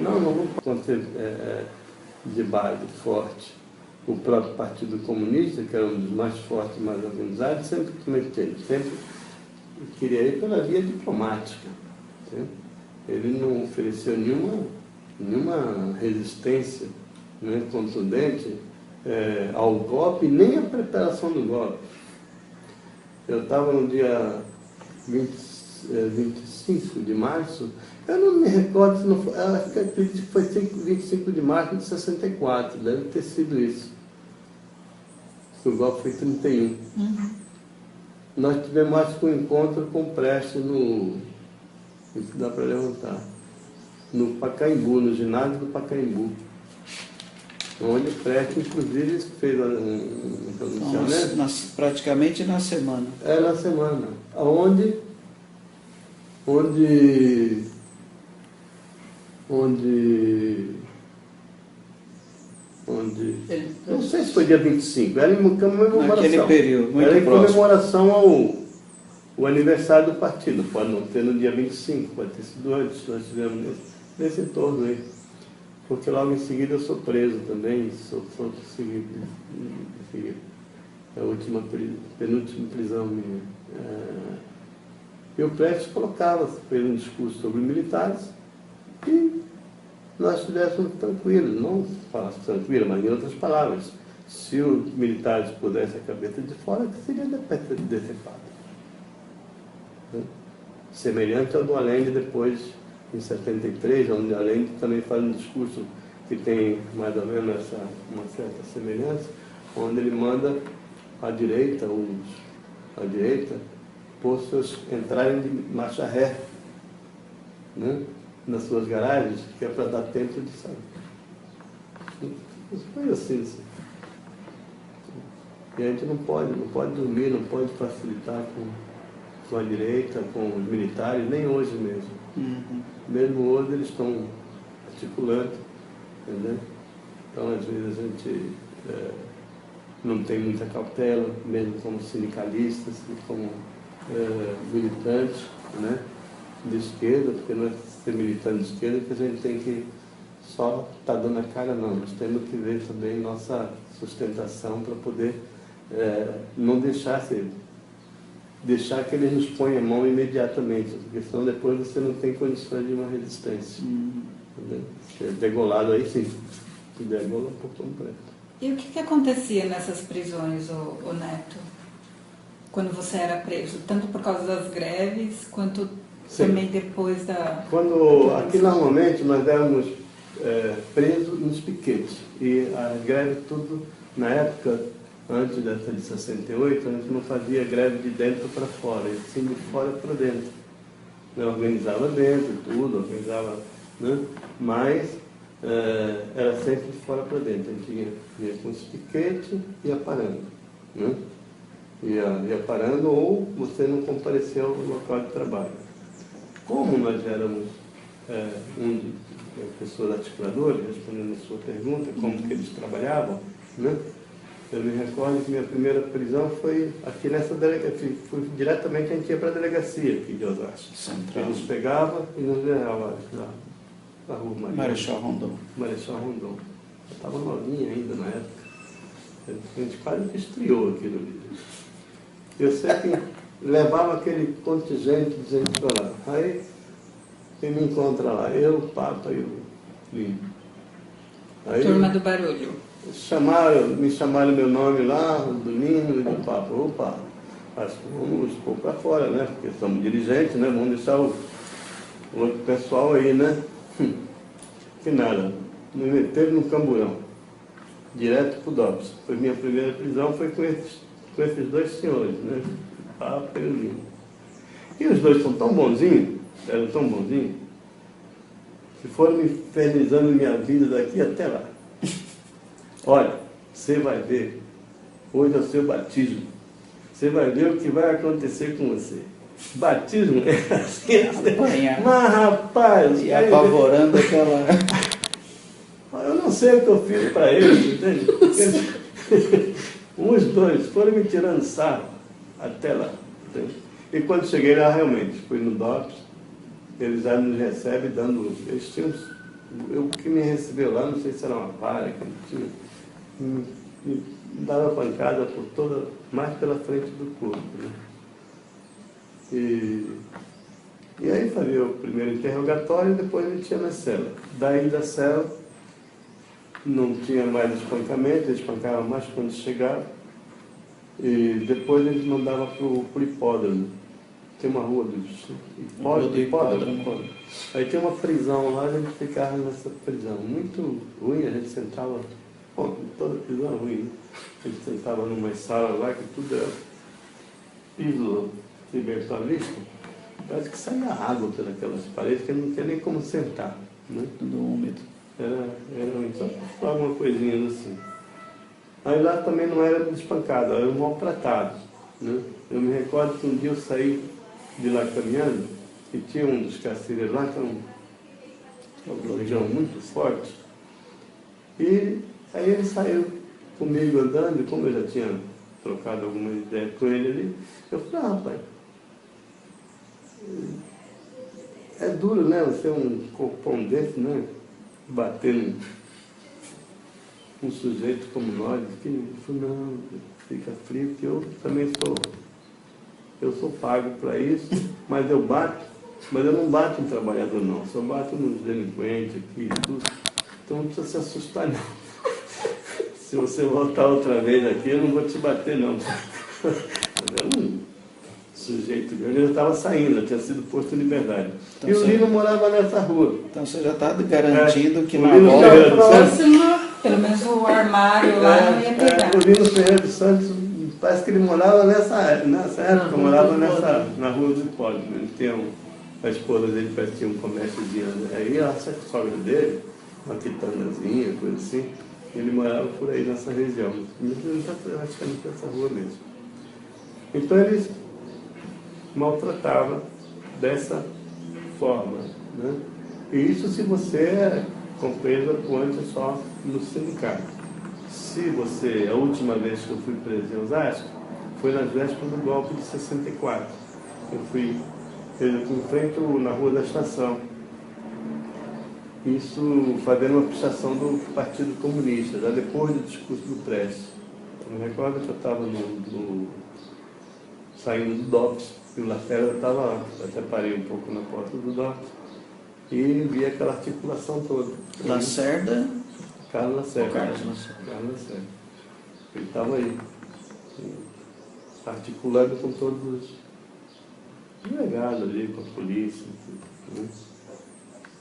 Não vamos acontecer de base forte. O próprio Partido Comunista, que era um dos mais fortes e mais organizados, sempre queria ir pela via diplomática. Entende? Ele não ofereceu nenhuma resistência, né, contundente ao golpe, nem à preparação do golpe. Eu estava no dia 25 de março, eu não me recordo se não foi, acredito que foi 25 de março de 64, deve ter sido isso. O golpe foi 31. Uhum. Nós tivemos, acho que, um encontro com o Prestes isso dá para levantar, no Pacaembu, no ginásio do Pacaembu, onde o Prestes, inclusive, fez um pronunciamento. Praticamente na semana. Na semana, onde não sei se foi dia 25, era em comemoração. Naquele período, muito era em próximo. comemoração ao aniversário do partido. Pode não ter no dia 25, pode ter sido antes, nós tivemos nesse entorno aí. Porque logo em seguida eu sou preso também, sou seguido. É a penúltima prisão minha. E o Prestes fez um discurso sobre militares e nós estivéssemos tranquilos, não falasse tranquilo, mas em outras palavras, se os militares pudessem a cabeça de fora, que seria decepado. Né? Semelhante ao do Allende depois, em 73, onde o Allende também faz um discurso que tem mais ou menos uma certa semelhança, onde ele manda a direita, possam entrarem de marcha ré, né, nas suas garagens, que é para dar tempo de sair. Foi assim. E a gente não pode dormir, não pode facilitar com a direita, com os militares, nem hoje mesmo. Uhum. Mesmo hoje eles estão articulando, entendeu? Então, às vezes, a gente não tem muita cautela, mesmo como sindicalistas e como militantes, né, de esquerda, porque não é ser militante de esquerda que a gente tem que só estar dando a cara, não. Nós temos que ver também nossa sustentação para poder não deixar que eles nos ponham a mão imediatamente, porque senão depois você não tem condições de uma resistência. Se é degolado aí sim, se degola por completo. E o que acontecia nessas prisões, o Neto? Quando você era preso, tanto por causa das greves, quanto também depois da... Aqui normalmente nós éramos presos nos piquetes, e a greve tudo, na época, antes dessa de 68, a gente não fazia greve de dentro para fora, e sim de fora para dentro. Eu organizava dentro, tudo, organizava, né? Mas era sempre de fora para dentro. A gente ia com esse piquete e ia parando, né? Ia parando, ou você não compareceu ao local de trabalho. Como nós éramos pessoas articuladoras, respondendo a sua pergunta, como que eles trabalhavam, né? Eu me recordo que minha primeira prisão foi aqui nessa delegacia, fui diretamente, a gente ia para a delegacia aqui de Osasco. Central. Eles pegavam e nos levavam na rua Marechal Rondon. Marechal Rondon. Eu estava novinha ainda na época. A gente quase que estreou aquilo ali. Eu sei que levava aquele contingente de gente para lá. Aí, quem me encontra lá? Eu, o Papa e o Lino. Turma do Barulho. Me chamaram meu nome lá, do Lino e do Papa. Opa, acho que vamos pôr para fora, né? Porque somos dirigentes, né? Vamos deixar o outro pessoal aí, né? Que nada. Me meteram no camburão, direto para o DOPS. Foi minha primeira prisão, foi com esses dois senhores, né? O Papa e o Lino. E os dois são tão bonzinhos, eram tão bonzinhos, que foram me infernizando minha vida daqui até lá. Olha, você vai ver, hoje é o seu batismo. Você vai ver o que vai acontecer com você. Batismo é assim. Mas, rapaz... E apavorando aquela... Eu não sei o que eu fiz para eles, entende? Uns dois foram me tirando sarro até lá. Entende? E quando cheguei lá, realmente, fui no DOPS, eles já nos recebem dando... Eles tinham... O que me recebeu lá, não sei se era uma vara que tinha... Me dava pancada por toda, mais pela frente do corpo, né? E aí fazia o primeiro interrogatório e depois ele tinha na cela. Daí da cela não tinha mais espancamento, eles espancavam mais quando chegava. E depois eles mandavam para o hipódromo. Tem uma rua do hipódromo. Aí tem uma prisão lá, a gente ficava nessa prisão. Muito ruim, a gente sentava... Bom, toda prisão é ruim, né? A gente sentava numa sala lá que tudo era piso cibertalista. Parece que saía água pelas paredes, que não tinha nem como sentar, né? Tudo úmido. Era só alguma coisinha assim. Aí lá também não era espancado, era maltratado, né? Eu me recordo que um dia eu saí de lá caminhando e tinha um dos carcereiros lá, que é um região muito forte, e aí ele saiu comigo andando, e como eu já tinha trocado algumas ideias com ele ali, eu falei, rapaz, é duro, né, você é um corpão desse, né, bater um sujeito como nós, que ele falou, não, fica frio, que eu também sou pago para isso, mas eu não bato em trabalhador não, só bato nos delinquentes aqui, tudo. Então não precisa se assustar não. Se você voltar outra vez aqui, eu não vou te bater não. Era um sujeito grande, eu estava saindo, eu tinha sido posto em liberdade. Então, e o Lino morava nessa rua. Então você já está garantindo que na volta próxima, pelo menos o armário lá não ia pegar. O Lino Ferreira dos Santos, parece que ele morava nessa época, morava na rua do Hipódromo. Ele tinha a esposa dele, parece que tinha um comérciozinho. Aí a sogra dele, uma quitandazinha, coisa assim, ele morava por aí nessa região. Acho que é nessa rua mesmo. Então eles maltratavam dessa forma, né? E isso se você é compreso atuante só no sindicato. a última vez que eu fui preso em Osasco, foi nas vésperas do golpe de 64. Eu fui em frente na Rua da Estação. Isso fazendo uma pichação do Partido Comunista, já depois do discurso do Prestes. Eu me recordo que eu estava saindo do DOPS, e o Lacerda estava lá. Eu até parei um pouco na porta do DOPS e vi aquela articulação toda. Lacerda? Carlos Lacerda. Carlos Lacerda. Carlos Lacerda. Ele estava aí, articulando com todos os delegados ali, com a polícia. Né?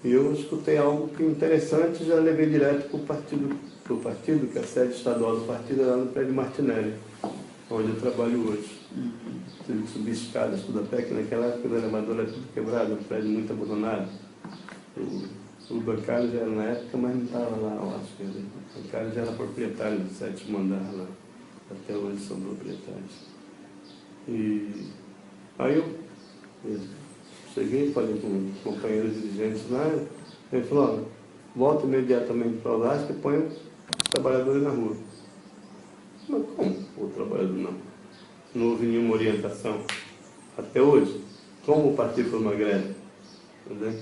E eu escutei algo que interessante e já levei direto para o partido, que é a sede estadual do partido é lá no prédio Martinelli, onde eu trabalho hoje. Tive que subir escadas, tudo a pé, que naquela época o elevador era tudo quebrado, um prédio muito abandonado. O bancário já era na época, mas não estava lá, eu acho que ele. O bancário já era proprietário do 7º andar lá. Até hoje são proprietários. E aí eu cheguei, falei com os companheiros dirigentes lá, ele falou, ó, volta imediatamente para o Osasco e põe os trabalhadores na rua. Mas como o trabalhador não? Não houve nenhuma orientação até hoje. Como o partido foi uma greve?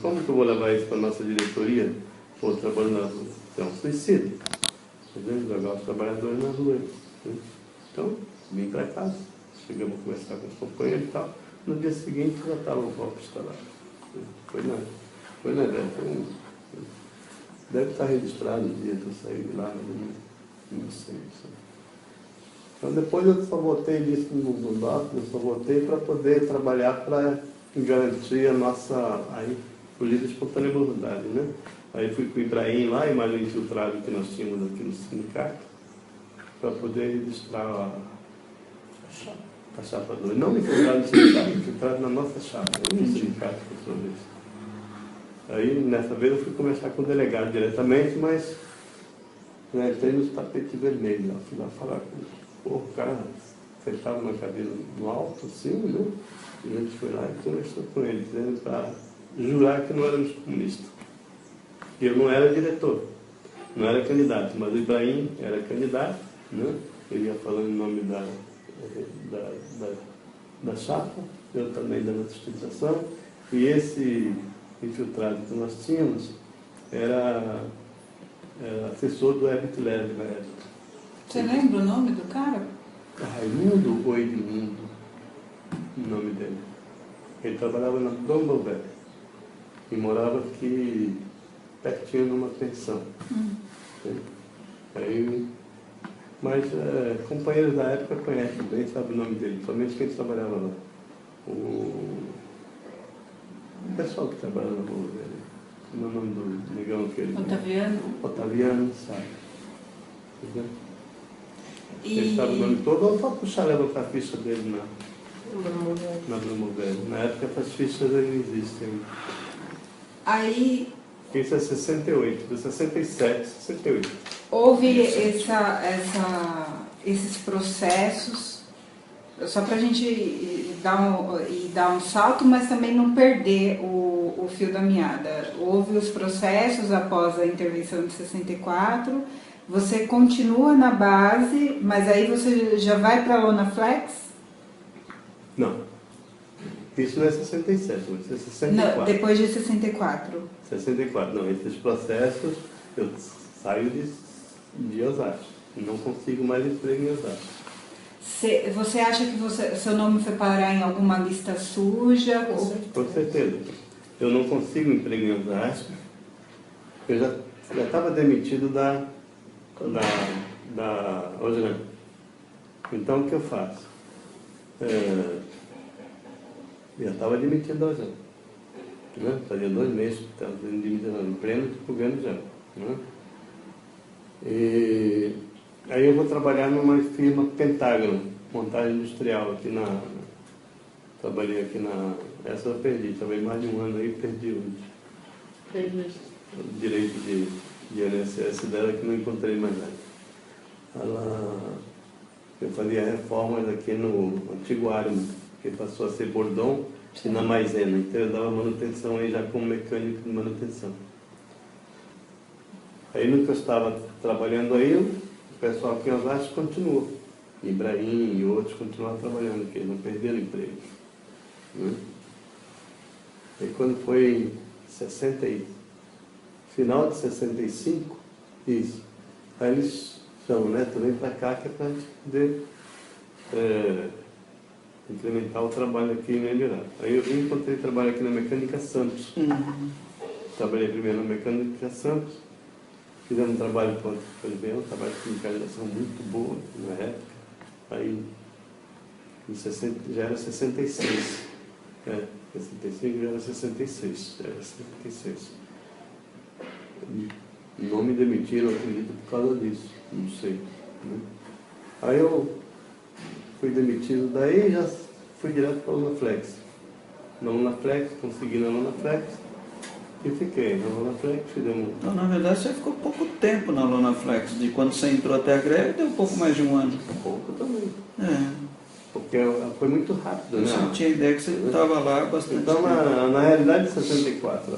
Como que eu vou levar isso para a nossa diretoria? Ou trabalho na rua? É um suicídio. Jogar os trabalhadores na rua. Então, vim para casa. Chegamos a conversar com os companheiros e tal. No dia seguinte já estava o golpe instalado. Foi na greve. Deve estar registrado o dia que eu saí de lá, mas não sei. Então depois eu só voltei disso no DOPS, eu só voltei para poder trabalhar para garantir a nossa o livre de espontânea voluntária, né? Aí fui com o Ibrahim lá e mais um infiltrado que nós tínhamos aqui no sindicato para poder registrar a chapa 2. Não infiltrado no sindicato, infiltrado na nossa chapa, no sindicato por sua vez. Aí nessa vez eu fui conversar com o delegado diretamente, mas entrei nos tapetes vermelhos lá, fui lá falar com ele. O cara sentado na cadeira no alto, assim, né? E a gente foi lá e conversou com ele, dizendo para jurar que não éramos comunistas. E eu não era diretor, não era candidato, mas o Ibrahim era candidato, né? Ele ia falando em nome da chapa, eu também da sustentação, e esse infiltrado que nós tínhamos era assessor do Herbert Leve na época. Você lembra o nome do cara? Raimundo ou Edmundo, o nome dele. Ele trabalhava na Dombovel e morava aqui pertinho numa pensão. Aí, mas companheiros da época conhecem bem, sabe o nome dele, somente quem trabalhava lá. O pessoal que trabalha na Dombovel, o nome do negão aquele. Otaviano, sabe? Ele sabe o nome todo, ou pode puxar, levantar a ficha dele na Blomovel. Na época essas fichas não existem. Aí Isso é 68, de 67, 68. houve esses processos, só para a gente dar um salto, mas também não perder o fio da meada. Houve os processos após a intervenção de 64, você continua na base, mas aí você já vai para a Lonaflex? Não. Isso não é 67, isso é 64. Não, depois de 64. 64, não. Esses processos, eu saio de Osasco. Não consigo mais emprego em Osasco. Você acha que seu nome foi parar em alguma lista suja? Com certeza. Eu não consigo emprego em Osasco. Eu já estava demitido da Osram. Então o que eu faço? Já estava demitido da Osram. Né? Fazia 2 meses que estava demitido em pleno governo já. Né? E aí eu vou trabalhar numa firma Pentágono, montagem industrial aqui trabalhei aqui essa eu perdi, trabalhei mais de 1 ano aí e perdi o direito de INSS dela que não encontrei mais nada. Eu fazia reformas aqui no antigo Arma, que passou a ser Bordão e na Maisena. Então eu dava manutenção aí já como mecânico de manutenção. Aí no que eu estava trabalhando aí, eu pessoal aqui em Osasco continua. Ibrahim e outros continuaram trabalhando, porque eles não perderam emprego. Né? E quando foi em final de 65, isso. Aí eles chamam, né? Tu vem para cá que é para a gente poder implementar o trabalho aqui em Emirado. Aí eu encontrei trabalho aqui na Mecânica Santos. Trabalhei primeiro na Mecânica Santos. Fizemos um trabalho com um trabalho de sindicalização muito boa na época. Aí já era 66. 65 já era 66. Não me demitiram, eu acredito, por causa disso. Não sei. Né? Aí eu fui demitido daí e já fui direto para a Lunaflex. Na Lunaflex, consegui na Lunaflex e fiquei. Na Lunaflex fizemos... Então, na verdade, você ficou pouco tempo na Lunaflex. De quando você entrou até a greve, deu um pouco mais de um ano. Pouco também. É. Porque foi muito rápido, né? Eu tinha ideia que você estava lá bastante então, tempo. na realidade, 64,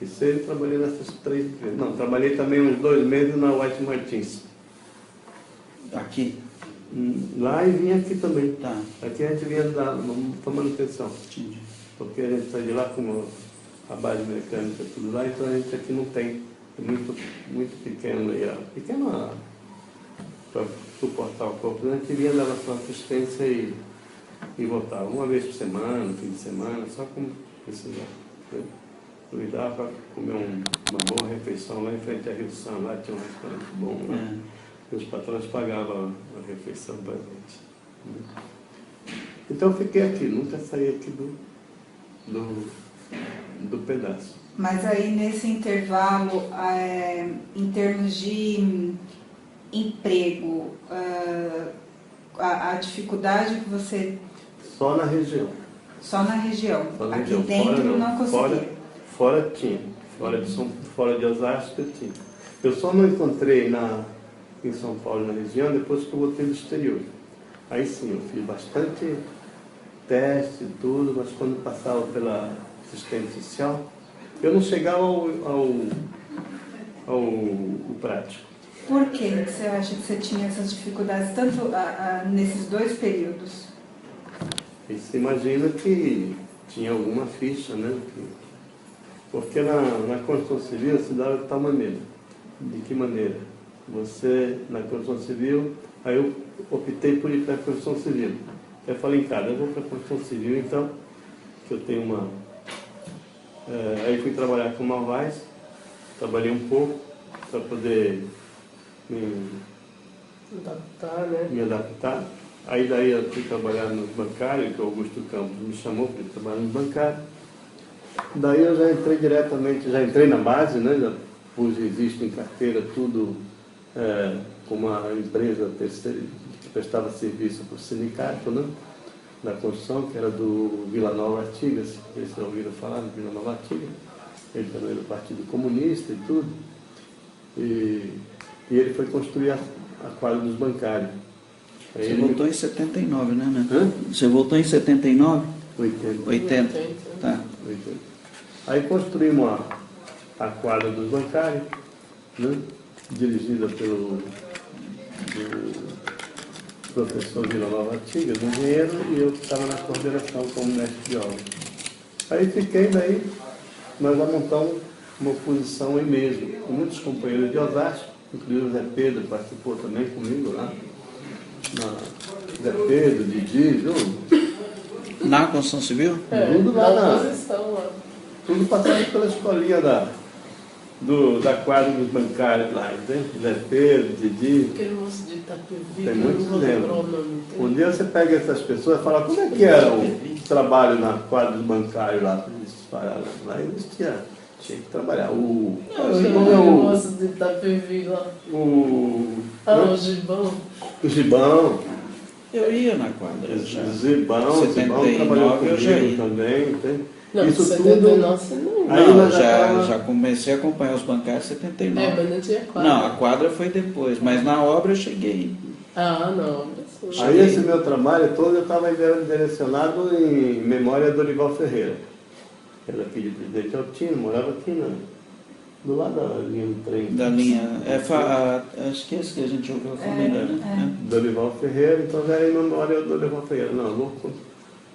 66, eu trabalhei nessas 3 empresas. Não, trabalhei também uns 2 meses na White Martins. Aqui? Lá e vim aqui também. Tá. Aqui a gente vinha para manutenção. Entendi. Porque a gente sai de lá com a base mecânica tudo lá, então a gente aqui não tem. É muito, muito pequeno aí. Pequeno para suportar o corpo. A gente vinha, dava só assistência e voltava. Uma vez por semana, no fim de semana, só como precisava. Né? Aproveitar para comer uma boa refeição lá em frente à Rio São. Lá tinha um restaurante bom lá. E os patrões pagavam a refeição para a gente. Né? Então eu fiquei aqui, nunca saí aqui do pedaço. Mas aí nesse intervalo, em termos de emprego, a dificuldade que você... Só na região. Só na região. Só na Aqui região. dentro não conseguia. Fora tinha. Fora de Osasco tinha. Eu só não encontrei em São Paulo, na região, depois que eu voltei do exterior. Aí sim, eu fiz bastante teste e tudo, mas quando passava pela assistente social, eu não chegava ao prático. Por que você acha que você tinha essas dificuldades, tanto nesses 2 períodos? E você imagina que tinha alguma ficha, né? Porque na construção civil se dava de tal maneira. De que maneira? Você, na construção civil, aí eu optei por ir para a construção civil. Eu falei, cara, eu vou para a construção civil, então, que eu tenho uma... aí fui trabalhar com Malvais, trabalhei um pouco para poder me adaptar. Aí daí eu fui trabalhar no bancário, que o Augusto Campos me chamou para trabalhar no bancário. Daí eu já entrei diretamente, já entrei na base, né? Já pus registro em carteira, tudo com uma empresa que prestava serviço para o sindicato, né? Da construção, que era do Vila Nova Artigas, vocês já ouviram falar do Vila Nova Artigas, ele também do Partido Comunista e tudo. E ele foi construir a quadra dos bancários. Você voltou em 79, né, Neto? Hã? Você voltou em 79? 80. Tá. 80. Aí construímos a quadra dos bancários, né? Dirigida pelo professor Vila Nova Artigas, engenheiro, e eu que estava na coordenação como mestre de obra. Aí fiquei, daí nós já montamos uma posição aí mesmo, com muitos companheiros de Osasco, inclusive o Zé Pedro participou também comigo lá. Zé Pedro, Didi, viu? Na construção civil? Tudo lá na posição lá. Tudo passando pela escolinha da quadra dos bancários lá, entende? Zé Pedro, Didi. Aquele moço de Itapevi, Tem eu muitos não vou lembrar o lembros. nome. Um dia você pega essas pessoas e fala, como é que era o trabalho na quadra dos bancários lá? Lá existia, tinha que trabalhar. O moço de Itapevi lá. O Gibão. O Gibão. Eu ia na quadra. Zibão trabalhou eu já ia. comigo também, entende? Não, Isso 79 você não. Aí Não, nós já comecei a acompanhar os bancários em 79. Mas não tinha quadra. Não, a quadra foi depois, mas na obra eu cheguei. Ah, não. Aí esse meu trabalho todo eu estava direcionado em memória do Dorival Ferreira. Era aqui de Presidente Altino, morava aqui do lado da linha do trem. Da linha. Acho que é esse que a gente ouviu a família, né? Dorival Ferreira, então já é em memória do Dorival Ferreira. Não, vou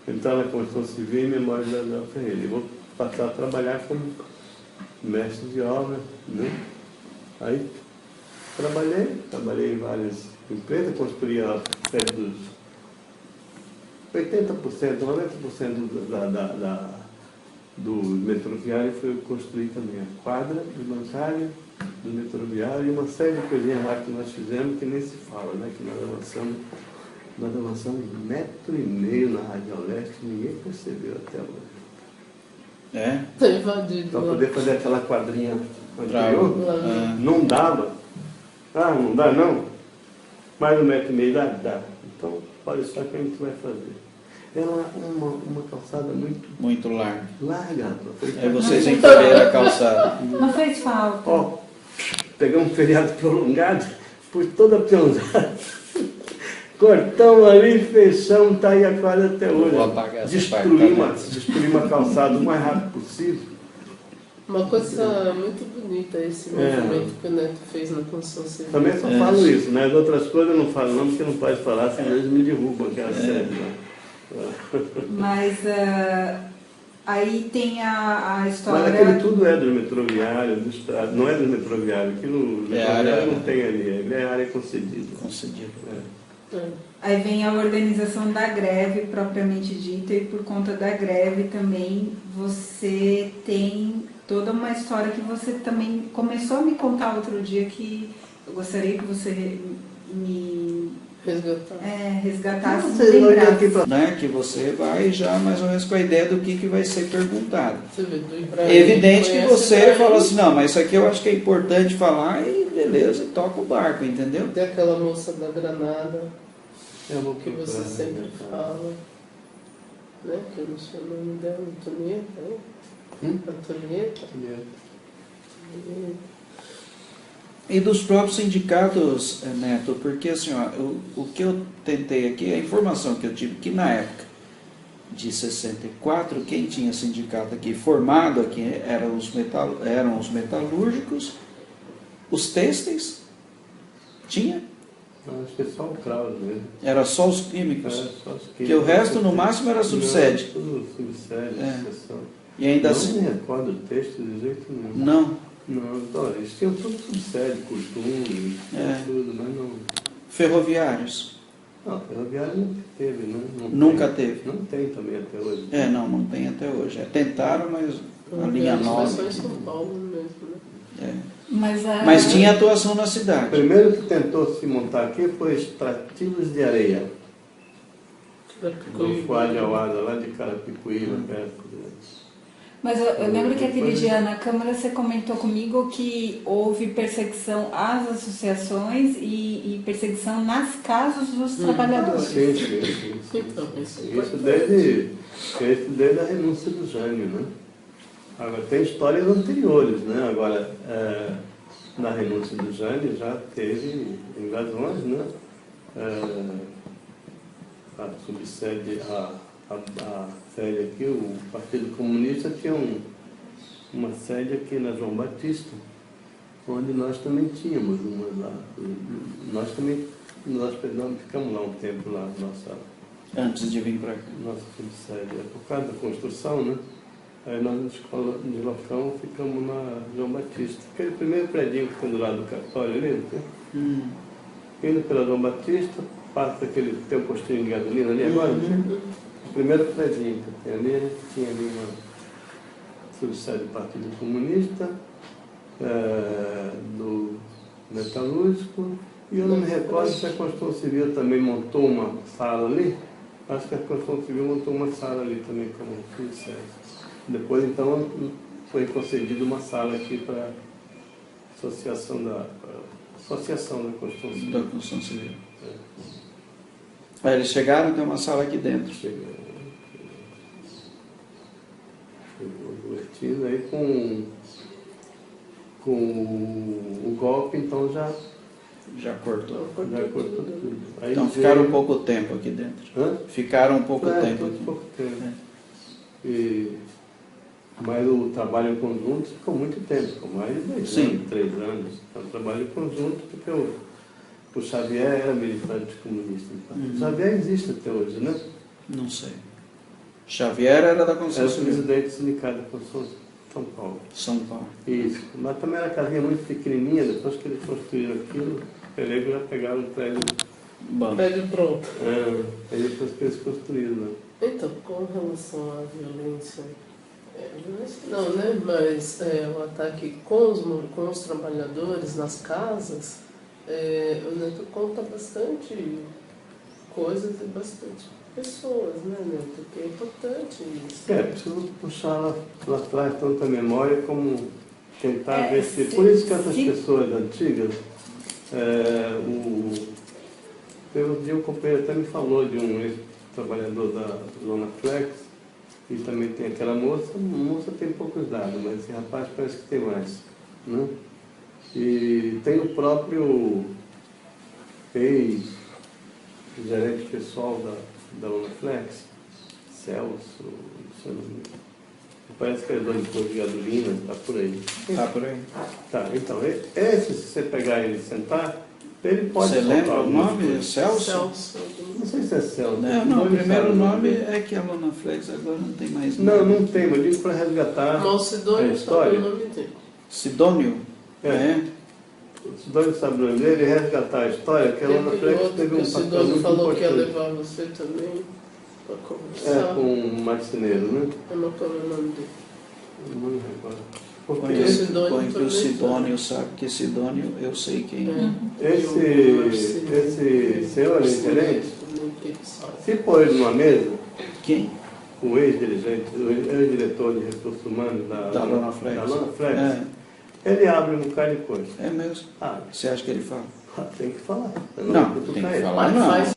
entrar na construção civil em memória do Dorival Ferreira. E vou passar a trabalhar como mestre de obra, né? Aí trabalhei em várias empresas, construía perto dos 80%, 90% do metroviário foi construir também a quadra do bancário, do metroviário e uma série de coisinhas lá que nós fizemos que nem se fala, né? Que nós avançamos 1,5 metro na Radial Leste, ninguém percebeu até hoje. É? Tá invadido. Para lá. poder fazer aquela quadrinha Pra- anterior, não dava. Ah, não dá não? Mais 1,5 metro dá? Então, olha só o que a gente vai fazer. Era uma calçada Muito largo. larga. Aí vocês encolheram a calçada. Não fez falta. Ó, pegamos um feriado prolongado por toda a peãozada. Cortamos ali, fechamos, tá aí a quadra até hoje. Vou apagar essa parte também. Destruímos a calçada o mais rápido possível. Uma coisa muito bonita esse movimento que o Neto fez na construção civil. Também só falo isso, né? As outras coisas eu não falo não, porque não pode falar, senão eles me derrubam aquela série. Né? Mas aí tem a história. Mas aquele tudo é do metroviário, do estado, não é do metroviário, aquilo área, não tem ali, ele é área concedida. Aí vem a organização da greve propriamente dita, e por conta da greve também você tem toda uma história que você também começou a me contar outro dia, que eu gostaria que você me resgatasse. Né, que você vai já mais ou menos com a ideia do que vai ser perguntado. Você vê, do Ibrahim, É evidente que conhece você Ibrahim. fala assim, não, mas isso aqui eu acho que é importante falar e beleza, toca o barco, entendeu? Tem aquela moça da Granada É uma que você sempre fala, né? Que eu não sei o nome dela, Antonieta, né? Antonieta. E dos próprios sindicatos, Neto, porque assim, ó, o que eu tentei aqui, a informação que eu tive, que na época de 64, quem tinha sindicato aqui formado aqui eram os metalúrgicos, os têxteis, tinha? Acho que é só o Kraus mesmo. Era só os químicos, Só os químicos. porque o resto no máximo era subsede. Não, tudo subsede, exceção. E ainda Não assim, me recordo do texto de jeito nenhum. não. Não, então, eles tinham tudo subsede, costume, tudo, mas não. Ferroviários, Não, ferroviário nunca teve, né? nunca teve. Não tem também até hoje. Não tem até hoje. Tentaram, mas a linha Foi nova. só em São Paulo mesmo, né? Mas tinha atuação na O cidade. primeiro que tentou se montar aqui foi Extrativos de Areia. No Fuad Awada, lá de Carapicuíba, perto. Mas eu lembro que aquele dia na Câmara você comentou comigo que houve perseguição às associações e perseguição nas casas dos trabalhadores. Sim. Então, Isso desde a renúncia do Jânio, né? Agora, tem histórias anteriores, né? Agora, na renúncia do Jânio já teve invasões, né? A subsede, a sede aqui, o Partido Comunista tinha uma sede aqui na João Batista, onde nós também tínhamos uma lá. Nós ficamos lá um tempo lá, Antes de vir para cá. nossa subsede. Por causa da construção, né? Aí nós nos deslocamos, ficamos na João Batista. Aquele primeiro prédio que tem do lado do Capitólio ali, né? Indo pela João Batista, passa aquele, tem um postinho de gasolina ali agora, o primeiro prédio que tem ali, a gente tinha ali uma subsede do Partido Comunista, do Metalúrgico, e eu não me recordo se a Construção Civil também montou uma sala ali. Acho que a Construção Civil montou uma sala ali também como subsede. Depois, então, foi concedida uma sala aqui para a Associação da Construção Civil. Da construção civil. Aí eles chegaram e tem uma sala aqui dentro. Chegou divertido. Aí com o golpe, então Já cortou. tudo. Aí Então ficaram pouco tempo aqui dentro. Hã? Ficaram pouco tempo aqui. Pouco tempo. E Mas o trabalho em conjunto ficou muito tempo, ficou mais de 2 anos, 3 anos. Então, trabalho em conjunto, porque o Xavier era militante comunista. Então. O Xavier existe até hoje, né? Não sei. Xavier era da Construção Era Civil. presidente do Sindicato da Construção São Paulo. São Paulo. Isso. Mas também era casinha muito pequenininha, depois que eles construíram aquilo, o Pelego já pegaram o prédio. Bom. Prédio pronto. Aí depois que eles construíram, né? Então, com relação à violência, violência não, né? Mas o ataque com os trabalhadores nas casas, o Neto conta bastante coisas e bastante pessoas, né, Neto? Que é importante isso. Preciso puxar lá atrás tanta memória como tentar ver se... Por isso que essas pessoas antigas, um dia um companheiro até me falou de um ex-trabalhador da Zona Flex, e também tem aquela moça, a moça tem poucos dados, mas esse rapaz parece que tem mais, né? E tem o próprio ex-gerente pessoal da Uniflex, Celso, parece que é dono de posto de gasolina, está por aí. Está por aí. Tá, então, se você pegar ele e sentar, ele pode... Você lembra o nome? Celso? Não sei se é Celso. Não, o primeiro nome é que a Lona Flex agora não tem mais nome. Não tem, mas eu digo para resgatar Mas o Sidônio a história. sabe o nome dele. Sidônio? O Sidônio sabe o nome dele, resgatar a história, que a Lona Flex teve um papel O Sidônio muito falou que ia importante. levar você também para conversar. Com um marceneiro, né? Eu não estou o nome dele. Não lembro agora. Porque Põe que o Sidônio sabe, que Sidônio eu sei quem é. esse senhor gerente, se pôr ele numa mesa, Quem? o ex-dirigente, o ex-diretor de recursos humanos da Lona Flex. Ele abre um bocado de coisa. É mesmo? Você acha que ele fala? Tem que falar. Não, tem que falar não.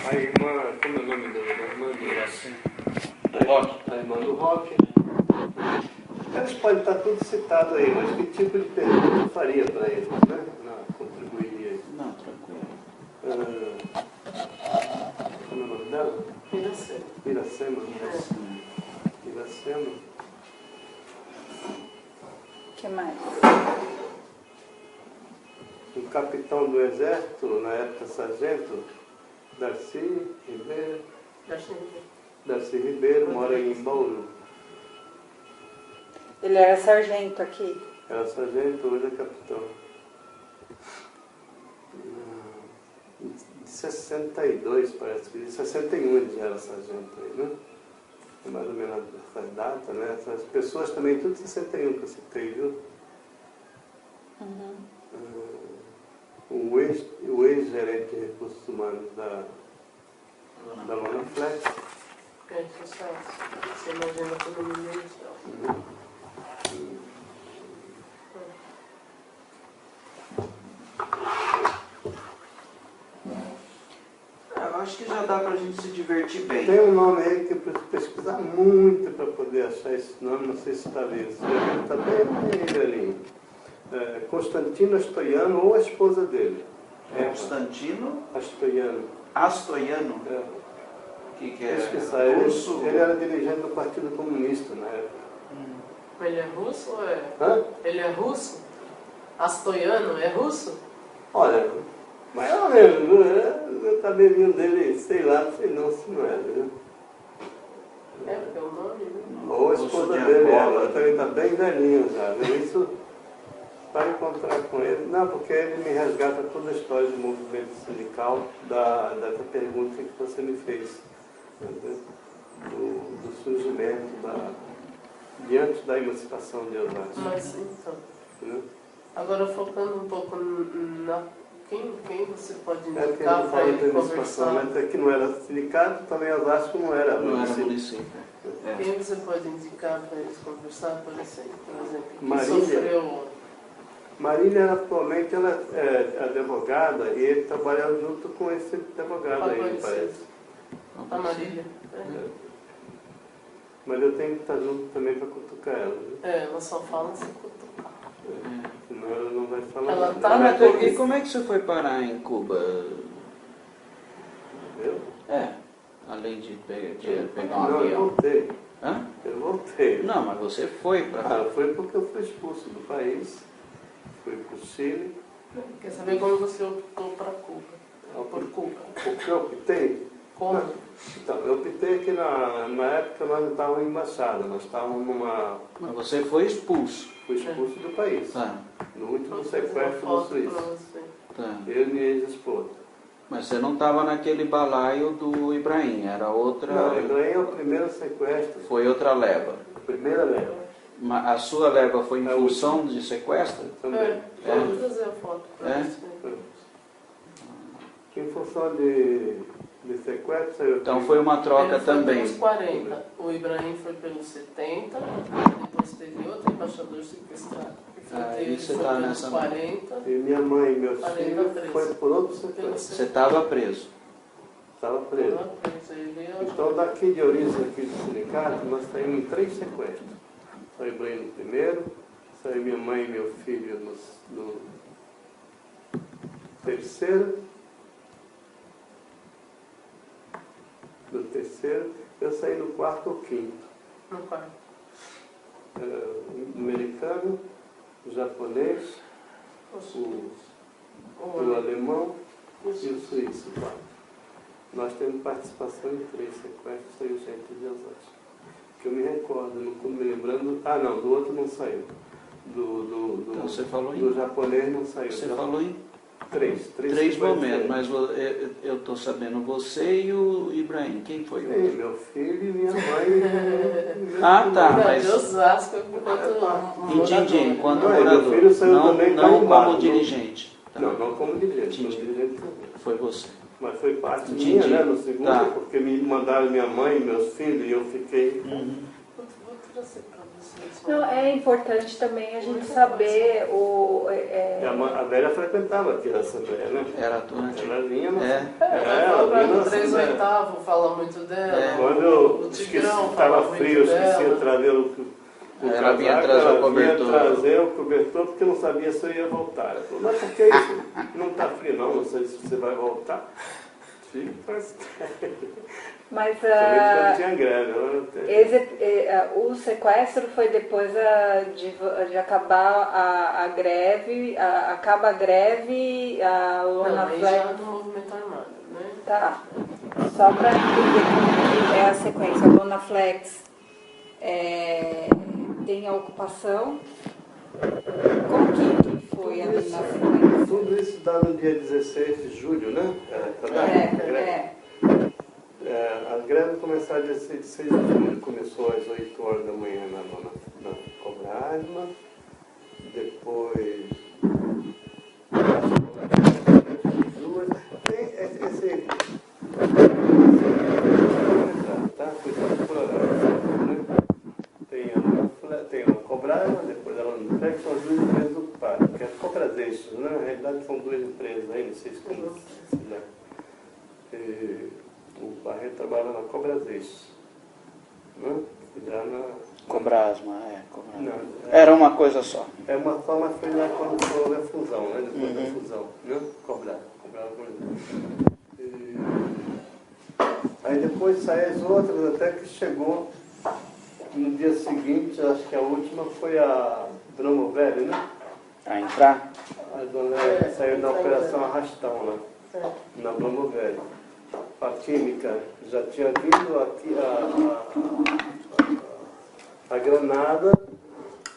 A irmã, como é o nome da irmã do Rock? A irmã do Rock. Eles podem estar tudo citado aí, mas que tipo de pergunta eu faria para eles, né? Contribuiria aí. Não, tranquilo. Como é o nome dela? Iracema. Iracema. Iracema. O que mais? O capitão do exército, na época sargento, Darcy Ribeiro, mora em Bauru. Ele era sargento aqui. Era sargento, hoje é capitão. De 62, parece que de 61 ele já era sargento aí, né? É mais ou menos essa data, né? Essas pessoas também, tudo 61 que eu citei, viu? O ex-gerente de recursos humanos da Lona Flex. Você imagina como menino. Eu acho que já dá pra gente se divertir bem. Tem um nome aí que eu preciso pesquisar muito para poder achar esse nome, não sei se está vendo. Está bem velhinho. Constantino Astoiano ou a esposa dele. Constantino Astoiano. Astoiano. que Acho que é saiu. russo? Ele era dirigente do Partido Comunista na época. Ele é russo ou é? Hã? Ele é russo? Astoiano é russo? Olha, mais ou menos, o cabelinho dele, sei lá, sei não se não era, viu? É, porque é o nome, né? Ou a esposa dele, ela também está bem velhinha já, viu? Isso, para encontrar com ele, não, porque ele me resgata toda a história do movimento sindical, dessa pergunta que você me fez, entendeu? Do surgimento, diante da emancipação de Osasco. Mas então, Entendeu? agora focando um pouco na quem você pode É porque indicar ele para fala ele da emancipação, conversar? mas aqui não era sindicato, também Osasco não era Não era município. município. É. Quem você pode indicar para eles conversar, por exemplo, que Marília. sofreu... Marília, atualmente, ela é advogada e ele trabalha junto com esse advogado aí, me parece. A Marília. Mas eu tenho que estar junto também para cutucar ela. Viu? Ela só fala se cutucar. Senão ela não vai falar Ela nada. tá Mas, na e como é que você foi parar em Cuba? Eu? Além de pegar um Não, eu avião. voltei. Hã? Eu voltei. Não, mas você foi para... Foi porque eu fui expulso do país. Fui para o Chile. Quer saber como você optou para Cuba? Por Cuba. O que eu optei? Como? Então, eu optei que na época nós não estávamos em embaixada, nós estávamos numa... Mas você foi expulso. Fui expulso do país. Tá, No último Vou fazer uma sequestro do foto Suíço. pra você. tá. Eu e minha ex-esposa. Mas você não estava naquele balaio do Ibrahim, era outra... Não, Ibrahim é o primeiro sequestro. Foi outra leva. A primeira leva. A sua leva foi em É a função de sequestro? Também. Vou trazer a foto para É? você. Em função de sequestro, eu Então tive- foi uma troca Ele foi também. pelos 40, o Ibrahim foi pelos 70, depois teve outro embaixador sequestrado. que foi Aí dele, você foi tá pelos nessa- 40, E minha mãe e meus Além filhos da foi por outro pelos sequestro. Você estava preso. Estava preso. Então, daqui de Oriza, aqui do sindicato, nós saímos em 3 sequestros. Saiu Ibrahim no primeiro, saiu minha mãe e meu filho no terceiro. Do terceiro, eu saí no quarto ou quinto. no quarto. O americano, o japonês, o alemão e o suíço. 4. Nós temos participação em 3 sequestros, saiu gente de Osasco. Que eu me recordo, não estou me lembrando. Ah, não, do outro não saiu. Então você falou do em... japonês não saiu. Você falou em 3 três momentos, mas eu estou sabendo você e o Ibrahim. Quem foi o Sim, outro? meu filho e minha mãe. Ah, tá. Não, mas- de Osasco, enquanto Em Dindim, enquanto Não, e meu morador. filho saiu Não, também não carimbado, como não? dirigente. Tá. Não como dirigente, como Entendi. dirigente também. Foi você. Mas foi parte Entendi. minha, né, no segundo, Tá. porque me mandaram minha mãe e meus filhos e eu fiquei. Vou trazer para você. Não, é importante também a gente saber E a velha frequentava aqui a Assembleia, né? Era a tua antiga. Ela vinha na É. ela vinha na O 3 Assembleia. oitavo fala muito dela. É. Quando eu O esqueci, Tigrão estava fala frio, eu muito esqueci dela. de trazer o Ela vinha casaco, trazer o ela cobertor. vinha trazer o cobertor porque eu não sabia se eu ia voltar. Ela falou, mas por que isso? Não está frio não sei se você vai voltar. Fica faz Mas quando tinha greve. o sequestro foi depois de acabar a greve, acaba a greve, a Não, Lona aí Flex. já do movimento armado, né? Tá. Só para entender como que é a sequência. A Lona Flex tem a ocupação. Como que foi ali na sequência? Tudo isso dá no dia 16 de julho, né? As greves começaram dia 6 de julho. Começou às 8 horas da manhã na Cobrasma. Depois... Tem a Cobrasma, depois ela não pega, são as duas empresas ocupadas, porque as Cobras Eixos, né? Na realidade são 2 empresas aí, não sei se conhece, né? O Barreto trabalha na Cobras Eixos, né? Já na... Cobrasma, Cobrasma. Não, Era uma coisa só. é uma forma, foi lá quando houve a fusão, né? Depois da fusão, né? Cobrar. Aí depois depois saíram as outras, até que chegou no dia seguinte, acho que a última foi a Dromo Velho, né? A entrar? A dona saiu da Operação Arrastão lá, na Dromo Velho. A química já tinha vindo aqui, a Granada,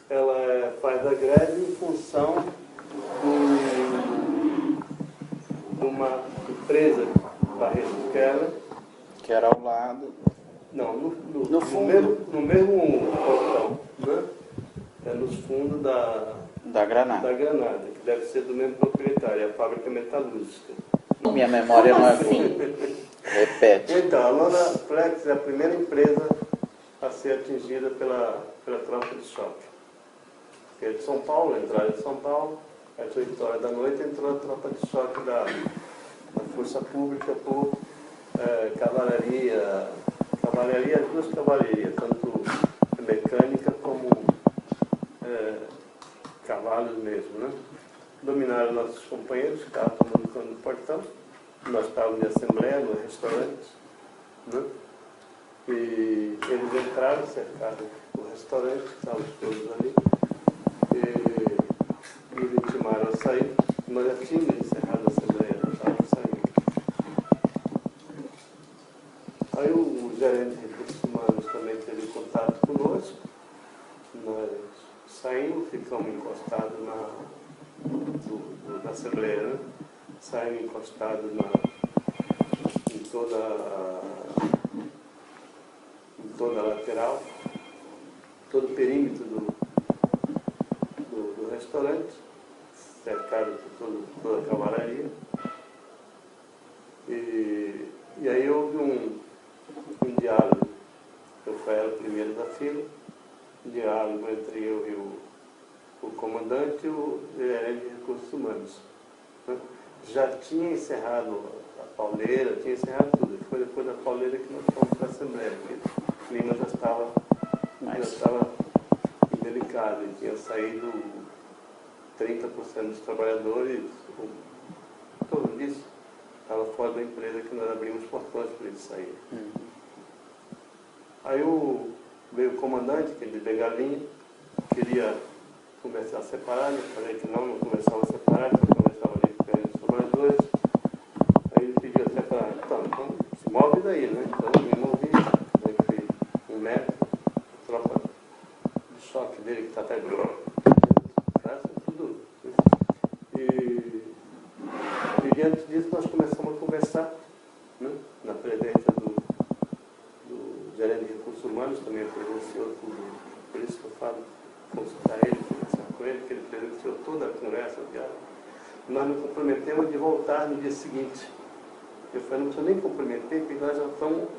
ela faz a greve em função de uma empresa, Barreto Keller, Que era ao lado. não, No fundo. no mesmo portão, né? É nos fundos Da Granada. da Granada, que deve ser do mesmo proprietário, a fábrica metalúrgica. Minha memória não é boa. Repete. Então, a Lona Flex é a primeira empresa a ser atingida pela tropa de choque. Porque é de São Paulo, entraram de São Paulo, às 8 horas da noite entrou a tropa de choque da Força Pública por cavalaria, as duas cavalarias, tanto mecânica como cavalos mesmo, né? Dominaram nossos companheiros, ficaram tomando conta do portão. Nós estávamos de assembleia no restaurante, né? E eles entraram, cercaram o restaurante, estávamos todos ali, e nos intimaram a sair. Nós já tínhamos encerrado a assembleia, já estávamos saindo. Aí o gerente de recursos humanos também teve contato conosco. Nós saímos, ficamos encostados na assembleia, né? Saímos encostados em toda a lateral, todo o perímetro do restaurante, cercado por toda a cavalaria. E aí houve um diálogo. Eu era o primeiro da fila, um diálogo entre eu e o comandante e o gerente de recursos humanos. Já tinha encerrado a pauleira, tinha encerrado tudo. Foi depois da pauleira que nós fomos para a Assembleia, porque o clima já estava indelicado, e tinha saído 30% dos trabalhadores, em torno disso, estava fora da empresa que nós abrimos portões para eles saírem. Aí veio o comandante, que é de Bengalinha, queria começar a separar, eu falei que não começava a separar, só começava ali com os trabalhadores. Aí ele pediu a separar, então se move daí, né? Então eu me movi, eu fui 1 metro, a tropa de choque dele que está até tudo. E diante disso nós começamos a conversar, né? Na presença do gerente de recursos humanos, também presenciou tudo, por isso que eu falo, consultar ele, conversar com ele, que ele presenciou toda a conversa, o diálogo. Nós nos comprometemos de voltar no dia seguinte. Eu falei, não preciso nem comprometer, porque nós já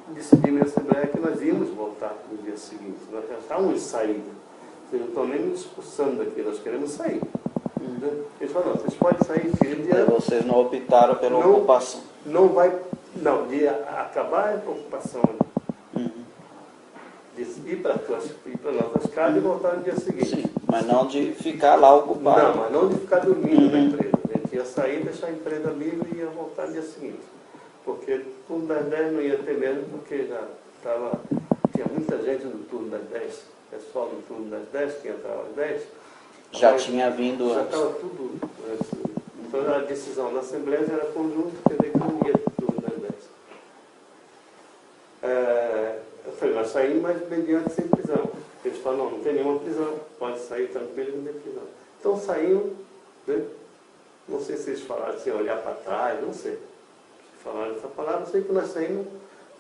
decidimos na Assembleia que nós íamos voltar no dia seguinte. Nós já estávamos saindo. Vocês não estão nem nos expulsando daqui, nós queremos sair. Eles falaram, não, vocês podem sair, filho. Vocês não optaram pela ocupação. Não, de acabar a ocupação. De ir para nossas casas e voltar no dia seguinte. Sim, mas não de ficar lá ocupado. Não, mas não de ficar dormindo na empresa. A gente ia sair, deixar a empresa livre e ia voltar no dia seguinte. Porque turno das 10 não ia ter mesmo, porque já tinha muita gente no turno das 10. Pessoal no turno das 10, que entrava às 10. Já tinha vindo já antes. estava tudo antes. Então a decisão da Assembleia era conjunto, quer dizer que não ia no turno das 10. Eu falei, nós saímos, mas mediante sem prisão. Eles falaram, não tem nenhuma prisão, pode sair tranquilo, não tem prisão. Então saímos, né? Não sei se eles falaram assim, olhar para trás, não sei. Se falaram essa palavra, sei que nós saímos,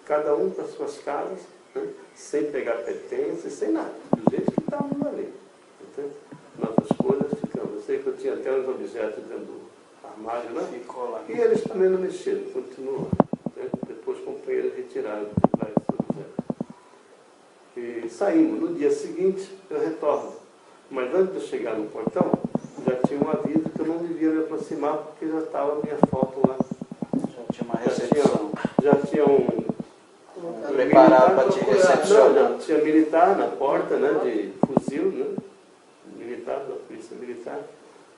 cada um para suas casas, né? Sem pegar pertences, sem nada, do jeito que estávamos ali. Entende? Nossas coisas ficamos. Eu sei que eu tinha até uns objetos dentro do armário, né? Ficou lá. E eles também não mexeram, continuam. Né? Depois companheiros retiraram vários objetos. E saímos. No dia seguinte, eu retorno. Mas antes de eu chegar no portão, já tinha um aviso que eu não devia me aproximar, porque já estava a minha foto lá. Já tinha uma recepção. Já tinha um preparado para te recepcionar. Não, já tinha militar na porta, né, de fuzil, né? Militar, da polícia militar.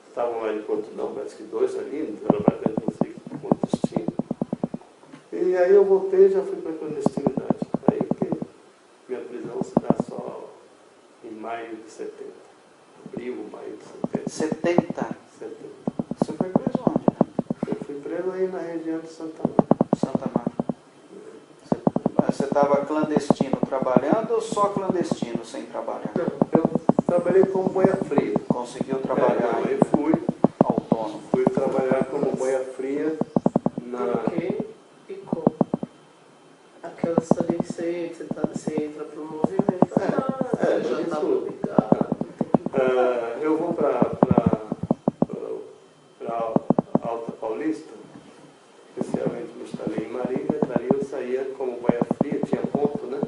Estavam lá de prontidão, parece que 2 ali, não sei quantos tinham. E aí eu voltei e já fui para a clandestinidade. vão se dar só em maio de 70. Abril, maio de 70. 70. 70. Você foi preso onde, né? Eu fui preso aí na região de Santa Marta. Santa Marta. Você estava clandestino trabalhando ou só clandestino sem trabalhar? Não, eu trabalhei como boia fria. Conseguiu trabalhar Eu fui autônomo? Fui trabalhar como boia fria na... Por quê e como? Aquela história que você entra para o movimento, já estava ligado. eu vou para Alta Paulista, especialmente no Estalinho em Marília. Dali eu saía como boia fria, tinha ponto, né?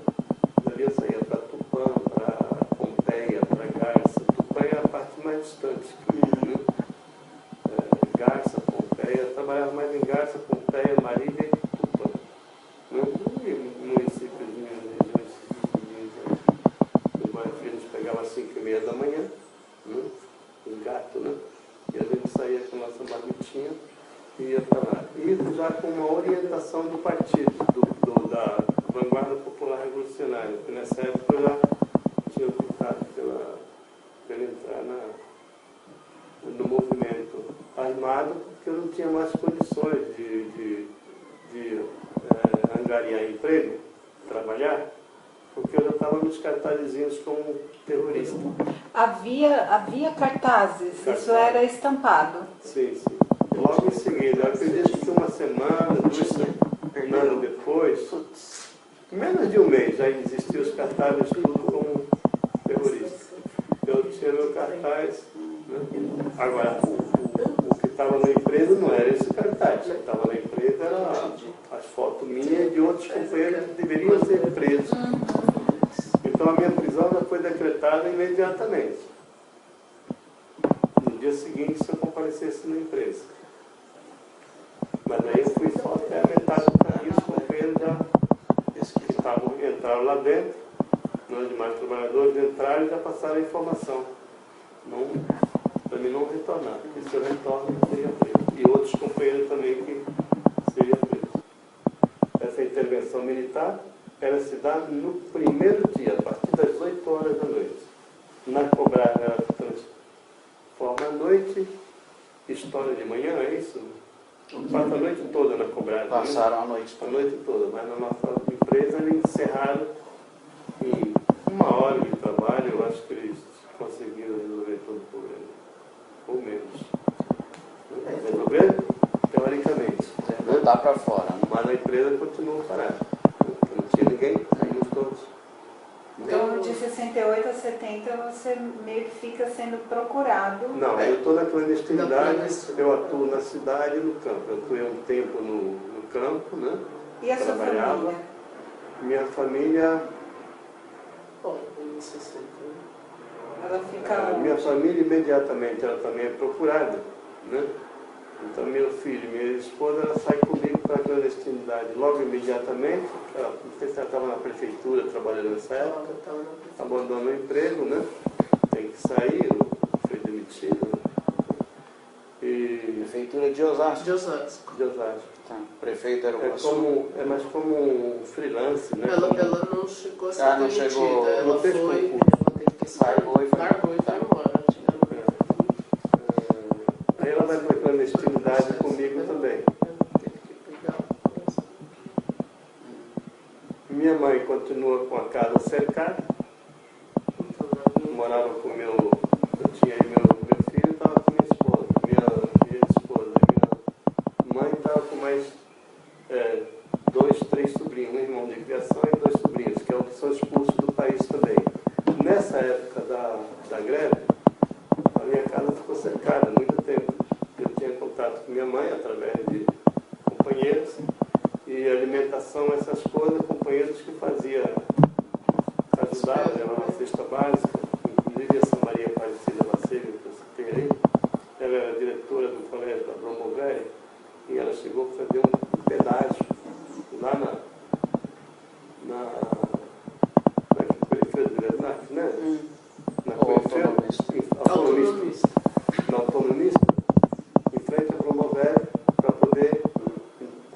Dali eu saía para Tupã, para Pompeia, para Garça. Tupã é a parte mais distante que eu, né? Garça, Pompeia, eu trabalhava mais em Garça, Pompeia, Marília e Tupã, né? E municípios minhas regiões, os boia frios nos pegavam às 5h30 da manhã, né? Em Gato, né? E a gente saía com a nossa marmitinha e ia para lá. E já com uma orientação do partido, da Vanguarda Popular Revolucionária, porque nessa época eu já tinha optado pela entrar no movimento armado, porque eu não tinha mais condições de angariar emprego, trabalhar, porque eu já estava nos cartazezinhos como terrorista. Havia cartazes, isso era estampado. Sim, sim. Logo em seguida, eu acredito que uma semana, 2 semanas depois, menos de um mês, já existiam os cartazes tudo como terrorista. Eu tinha meu cartaz, né? Agora, o que estava na empresa não era esse cartaz. O que estava na empresa era as fotos minhas e de outros companheiros que deveriam ser presos. Então a minha prisão já foi decretada imediatamente. No dia seguinte, se eu comparecesse na empresa. Mas aí eu fui só até a metade do caminho, os companheiros já entraram lá dentro, nós demais trabalhadores entraram e já passaram a informação. Para mim não retornar, porque se eu retorno, eu seria preso. E outros companheiros também que seriam presos. Essa intervenção militar, ela se dá no primeiro dia, a partir das 8 horas da noite. Na cobrada, ela se transforma à noite, história de manhã, é isso? Passa a noite toda na cobrada. Passaram né? a noite toda. A noite toda, mas na nossa empresa eles encerraram em 1 hora de trabalho. Eu acho que eles conseguiram resolver todo o problema, ou menos. Resolver? Teoricamente. Não dá para fora. Né? Mas a empresa continuou parada. Não tinha ninguém, saímos todos. Então, de 68 a 70, você meio que fica sendo procurado. Não, eu estou na clandestinidade, eu atuo na cidade e no campo. Eu atuei um tempo no campo, né? E a sua família? Minha família... Em 60. Ela fica... minha família imediatamente, ela também é procurada, né? Então meu filho e minha esposa, ela sai comigo para a clandestinidade logo imediatamente. Ela, não sei se ela estava na prefeitura trabalhando nessa época, abandonou o emprego, né? Tem que sair, foi demitido. E... Prefeitura de Osasco. De Osasco. De Osasco. Tá. O prefeito era o É mais como um freelance, né? Ela não chegou a ser não demitida, chegou, ela não fez foi, concurso. ela teve que sair, Largou e foi embora. Aí ela vai para a clandestinidade comigo também. Teve que pegar Minha mãe continua com a casa cercada. Eu morava com eu tinha aí meu filho, estava com minha esposa, minha esposa. Minha mãe estava com mais 2, 3 sobrinhos, um irmão de criação e 2 sobrinhos, que são expulsos do país também. Nessa época da greve, a minha casa ficou cercada há muito tempo. Eu tinha contato com minha mãe através de companheiros e alimentação, essas coisas, companheiros que ajudavam, levavam a cesta básica, inclusive a Maria Aparecida Bacega, que eu citei aí, ela era diretora do colégio da Bromovéria, e ela chegou a fazer um pedágio lá na periferia do Vietnã, né? Na autonomista, em frente à Bromovéria, para poder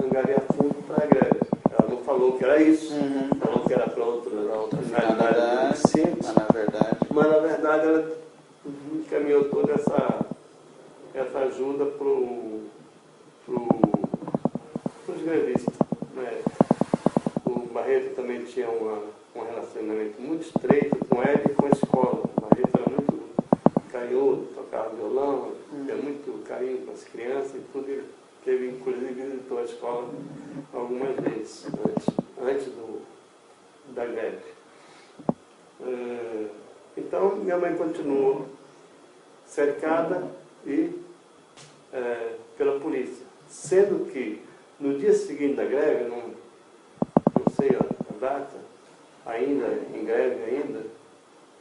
angariar fundo para a greve. Ela não falou que era isso, Uhum. falou que era para outra finalidade Finalidade, muito simples, mas na verdade ela encaminhou toda essa ajuda para os grevistas. Né? O Barreto também tinha um relacionamento muito estreito com ele e com a escola. O Barreto era muito carinhoso, tocava violão, tinha muito carinho com as crianças e tudo. Ele teve, inclusive, visitou a escola algumas vezes, antes da greve. Então, minha mãe continuou cercada pela polícia. Sendo que, no dia seguinte da greve, não sei a data, ainda em greve ainda,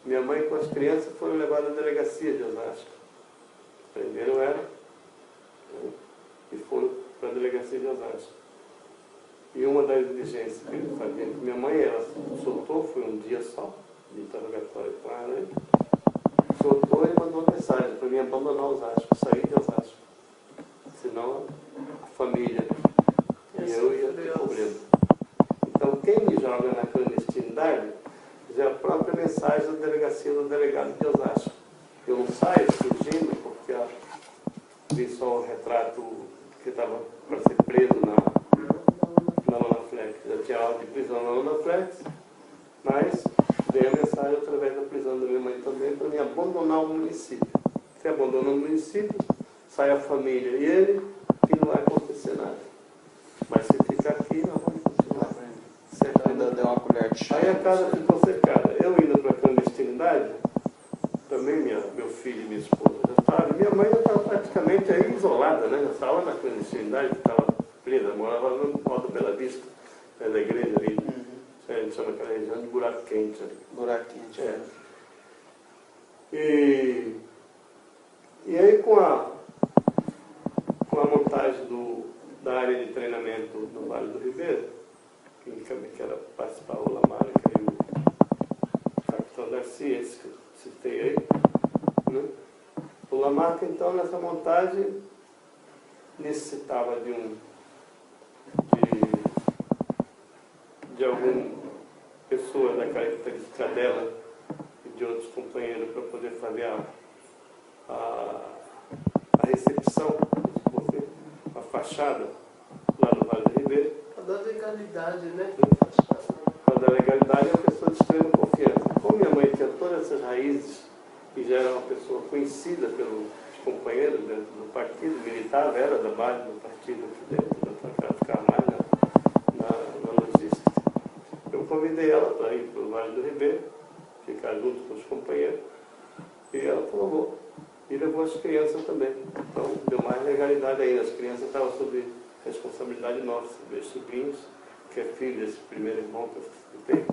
minha mãe com as crianças foram levadas à delegacia de Osasco. Prenderam ela, né, e foram para a delegacia de Osasco. E uma das diligências que ele fazia com minha mãe, ela soltou, foi um dia só, de interrogatório com ela, né? Soltou e mandou uma mensagem para mim abandonar Osasco, sair de Osasco. Senão a família e eu ia ter problema. Então quem me joga na clandestinidade é a própria mensagem da delegacia do delegado de Osasco. Eu não saio fugindo porque vi só o retrato que estava para ser preso na Lonaflex. Já tinha aula de prisão na Lonaflex, mas dei a mensagem através da prisão da minha mãe também para me abandonar o município. Se abandona o município, sai a família e ele, e não vai acontecer nada. Mas se ficar aqui, nós vamos continuar. Então ainda deu uma colher de chá. Aí a casa ficou cercada. Eu indo para a clandestinidade, também meu filho e minha esposa já estavam. Minha mãe já estava praticamente aí isolada, né? Já estava na clandestinidade, estava presa, morava no Alto Bela Vista, da igreja ali. A gente chama aquela região de Buraco Quente. Buraco Quente. E aí com a montagem da área de treinamento no Vale do Ribeiro, que era participar o Lamarca e o capitão Garcia, esse que eu citei aí, né? O Lamarca, então, nessa montagem, necessitava de alguma pessoa da característica dela e de outros companheiros para poder fazer a recepção, a fachada lá no Vale do Ribeiro. A da legalidade, né? A da legalidade é uma pessoa de extrema confiança. Como minha mãe tinha todas essas raízes e já era uma pessoa conhecida pelos companheiros dentro do partido, militava, era da base do partido aqui dentro, para ficar mais na logística. Eu convidei ela para ir para o Vale do Ribeiro, ficar junto com os companheiros, e ela falou, e levou as crianças também. Então, deu mais legalidade ainda. As crianças estavam sob responsabilidade nossa, meus sobrinhos, que é filho desse primeiro irmão que eu tenho,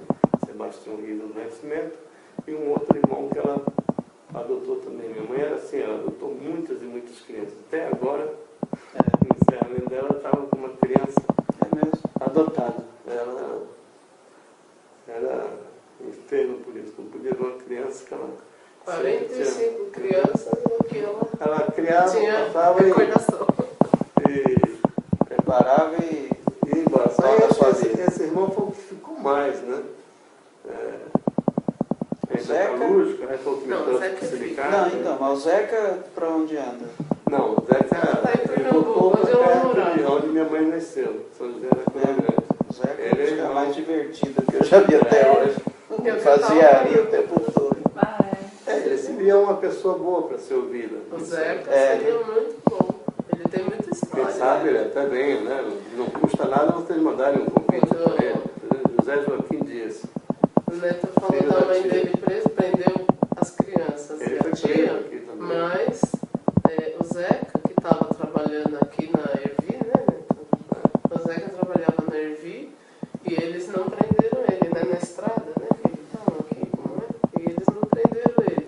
Sebastião Riso do Nascimento, e um outro irmão que ela adotou também. Minha mãe era assim, ela adotou muitas e muitas crianças. Até agora, no encerramento dela, estava com uma criança adotada. Ela era enferma por isso, não podia ver uma criança que ela... 45 crianças no que ela criava, tinha passava recordação. e preparava e ia embora. Só toda a sua vida. esse irmão foi o que ficou mais, né? Zeca? Metalúrgico, né? Foi o que me Não, trouxe Zeca pro é sindicato. Não, então, mas o Zeca para onde anda? Não, o Zeca Tá em ele Pernambuco, voltou para onde eu perto morava. de onde minha mãe nasceu, São José da Cunha Grande. O Zeca Ele é é irmão. mais divertido que eu já vi até hoje. Eu Fazia tava- ali o tempo todo. Ele seria uma pessoa boa para ser ouvida. O Zeca É. seria muito bom. Ele tem muita história. Quem sabe ele até vem, né? Não custa nada vocês mandarem um convite para ele. José Joaquim Dias. O Neto falou Filho da da mãe tia. dele preso, prendeu as crianças Ele e a foi preso tia, aqui também. mas o Zeca, que estava trabalhando aqui na Ervi, né, Neto? O Zeca trabalhava na Ervi e eles não prenderam ele, né, na estrada, né, que eles estavam aqui, como é? E eles não prenderam ele.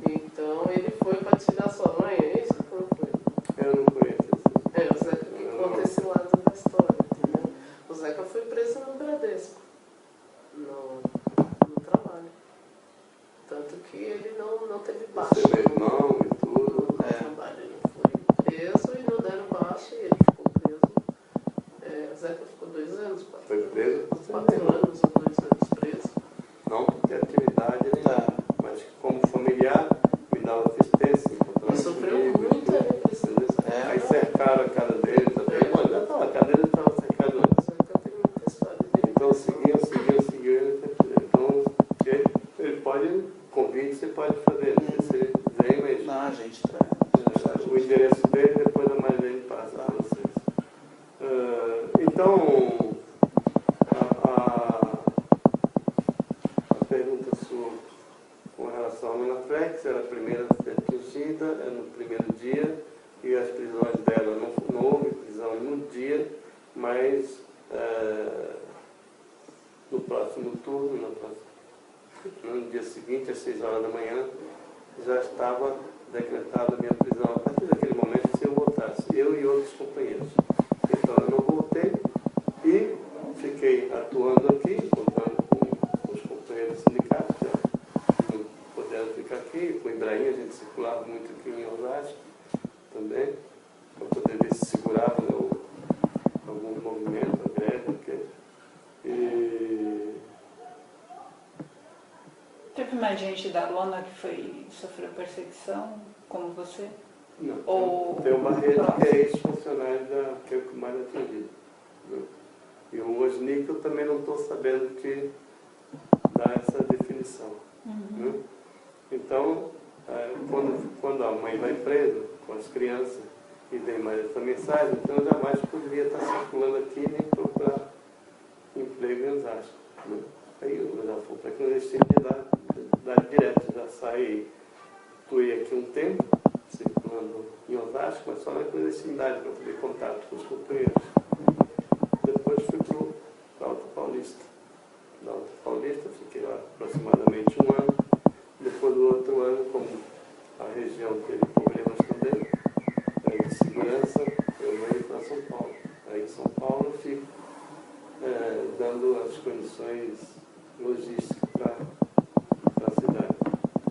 Então ele foi para tirar sua mãe, é isso? Como foi? Eu não conheço esse. O Zeca que conta esse lado da história, entendeu? O Zeca foi preso no Bradesco, no trabalho. Tanto que ele não teve baixa. Você é meu irmão e tudo. No trabalho ele foi preso e não deram baixa e ele ficou preso. O Zeca ficou 2 anos. Foi preso? 4 anos ou 2 anos preso. Não por ter atividade, né? Mas como familiar, me dava assistência, encontrava Sofreu comigo, muito a repressão. Aí cercaram a casa dele também. Mas já estava, a casa dele estava cercada antes. Só que eu tenho muita história dele. Então seguiu. Então ele pode, convite você pode fazer, não sei se ele vem, mas Não, a gente o endereço dele depois a Marlene passa para vocês. Então, a pergunta sua com relação à Menaflex, ela primeiro a ser atingida no primeiro dia, e as prisões dela não houve prisão no dia, mas no próximo turno, no dia seguinte, às 6 horas da manhã, já estava decretada a minha prisão. A partir daquele momento, se eu voltasse, eu e outros companheiros. Então eu não voltei e fiquei atuando aqui, contando com os companheiros sindicatos, não podendo ficar aqui. Com o Ibrahim a gente circulava muito aqui em Osasco também, para poder ver se segurava algum movimento, a greve. Teve mais gente da lona que sofreu perseguição, como você? Não, Ou tem o Barreto, que é ex-funcionário que é o que mais atingido. Né? E o Osnick eu também não estou sabendo te dar essa definição. Né? Então, quando a mãe vai presa com as crianças e vem mais essa mensagem, então eu jamais poderia estar circulando aqui nem procurar emprego em Osasco. Né? Aí eu já fui para clandestinidade direto, já saí, atuei aqui um tempo, circulando em Osasco, mas só na clandestinidade, para poder contato com os companheiros. Depois fui para Alta Paulista. Na Alta Paulista, fiquei lá aproximadamente 1 ano. Depois do outro ano, como a região teve problemas também, de segurança, eu venho para São Paulo. Aí em São Paulo eu fico dando as condições logísticas para a cidade.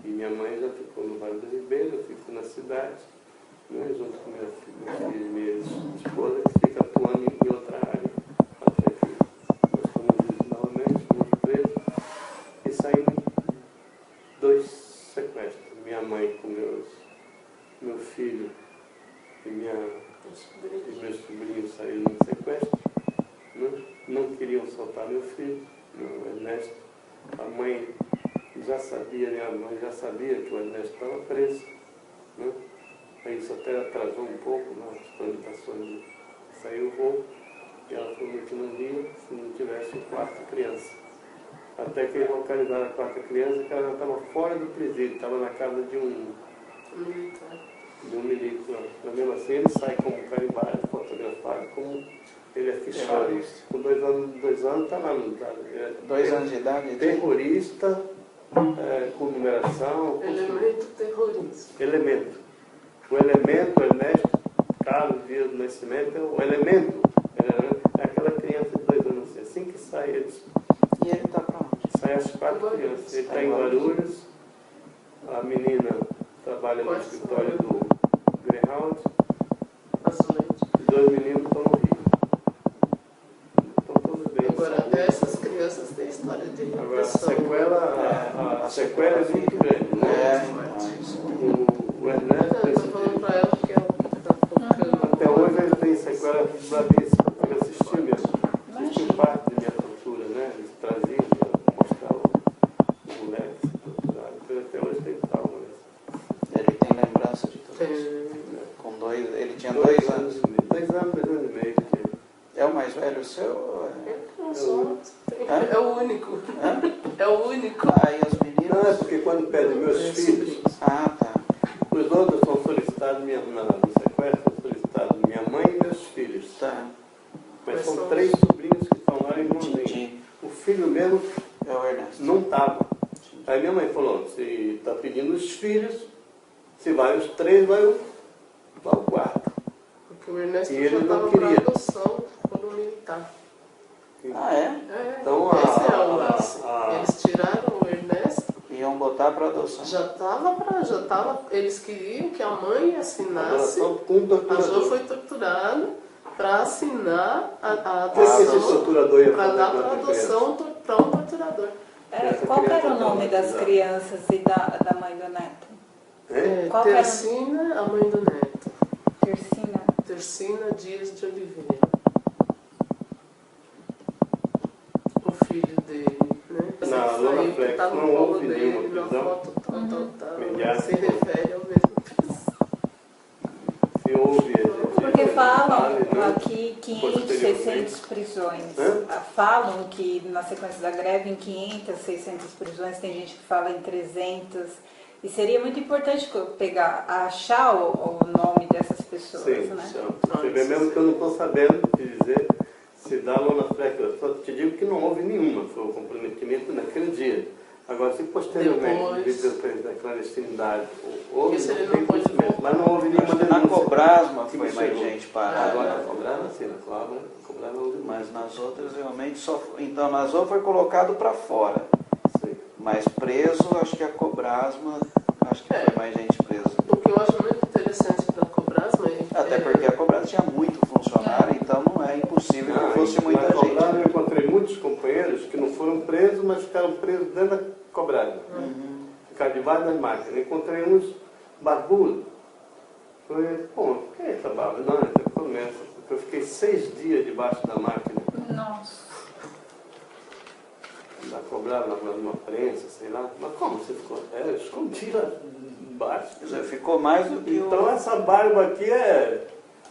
E minha mãe já ficou no Vale do Ribeiro, eu fico na cidade, né, junto com minha filha e minha esposa, que fica atuando em outra área. Até que nós fomos novamente, fomos presos e saímos 2 sequestros. Minha mãe com meu filho e meus sobrinhos saíram no sequestro. Né? Não queriam soltar meu filho, o Ernesto. A mãe já sabia, minha mãe já sabia que o Ernesto estava preso. Né? Aí isso até atrasou um pouco nas tramitações de sair o voo. E ela falou que não via se não tivesse a 4ª criança. Até que eles localizaram a 4ª criança, que ela já estava fora do presídio, estava na casa de um militar. Mas mesmo assim ele sai como carimbado, fotografado, como ele é fichado. Com 2 anos está lá no dado. 2 anos de idade? Terrorista, com numeração. Elemento terrorista. Elemento. O elemento, Ernesto Carlos Dias do Nascimento, é o elemento. É aquela criança de 2 anos. Assim que sai eles. E ele está para onde? Sai as 4 crianças. Ele está em Guarulhos. A menina trabalha no escritório do Greyhound. E 2 meninos estão no Rio. Estão todos bem. Agora, essas crianças têm história de repressão. Agora, a sequela é muito grande. Né? O Ernesto, Eu estou falando para ela porque ela está focando. até hoje ele tem sequela bravíssima. Ele assistiu mesmo. Assistiu parte da minha tortura, né? Eles traziam para mostrar o moleque torturado. Então até hoje tem trauma. Ele tem lembrança de tudo isso. Ele tinha 2 anos. 2 anos, 2 anos e meio. É o mais velho seu? Não sou. É o único. É o único. Aí as meninas. Não, é porque quando pedem meus filhos, Ah, tá. os outros são solicitados, no sequestro são solicitados minha mãe e meus filhos. Tá. Mas são 3 sobrinhos que estão lá e irmãozinho. Entendi. O filho mesmo É o Ernesto. não estava. Aí minha mãe falou, se está pedindo os filhos, se vai os 3, vai o 4º. Porque o Ernesto E ele já não estava para queria. adoção pelo militar. Ah, é? Então, Esse é o lance. Eles tiraram o Ernesto, Iam botar para adoção. já estava. Eles queriam que a mãe assinasse. adoção com A Jo torturador. foi torturada para assinar a adoção, para dar para adoção para um torturador. Qual era o nome das crianças e da mãe do neto? Tercina, a mãe do neto. Tercina? Tercina Dias de Oliveira. O filho dele, né? Na Lona Flex não houve nenhuma prisão. Se refere ao mesmo se houve, porque falam aqui 500, 600 prisões. Falam que na sequência da greve em 500, 600 prisões, tem gente que fala em 300. E seria muito importante achar o nome dessas pessoas, sim, né? Você vê mesmo que eu não estou sabendo te dizer se dá Lona Flex. Eu só te digo que não houve nenhuma, foi o comprometimento naquele dia. Agora, se posteriormente, depois da clandestinidade, houve, mas não houve nenhuma denúncia. Na Cobrasma foi mais gente parada. Agora, na Cobrasma, sim, na Cobrasma não houve. Mas nas outras, realmente, só... Então, nas outras foi colocado para fora. Sim. Mas preso, acho que a Cobrasma, acho que foi mais gente presa. O que eu acho muito interessante da Cobrasma até porque a Cobrasma tinha muito funcionário, então não é impossível que fosse muita gente. Na Cobrasma eu encontrei muitos companheiros que não foram presos, mas ficaram presos dentro da Cobrasma. Ficaram debaixo das máquinas. Eu encontrei uns barbudos. Falei, pô, por que essa barba? Não, começa. Porque eu fiquei 6 dias debaixo da máquina. Nossa. Da Cobrasma, numa prensa, sei lá. Mas como você ficou? Escondi lá embaixo. Quer dizer, ficou mais do que então essa barba aqui é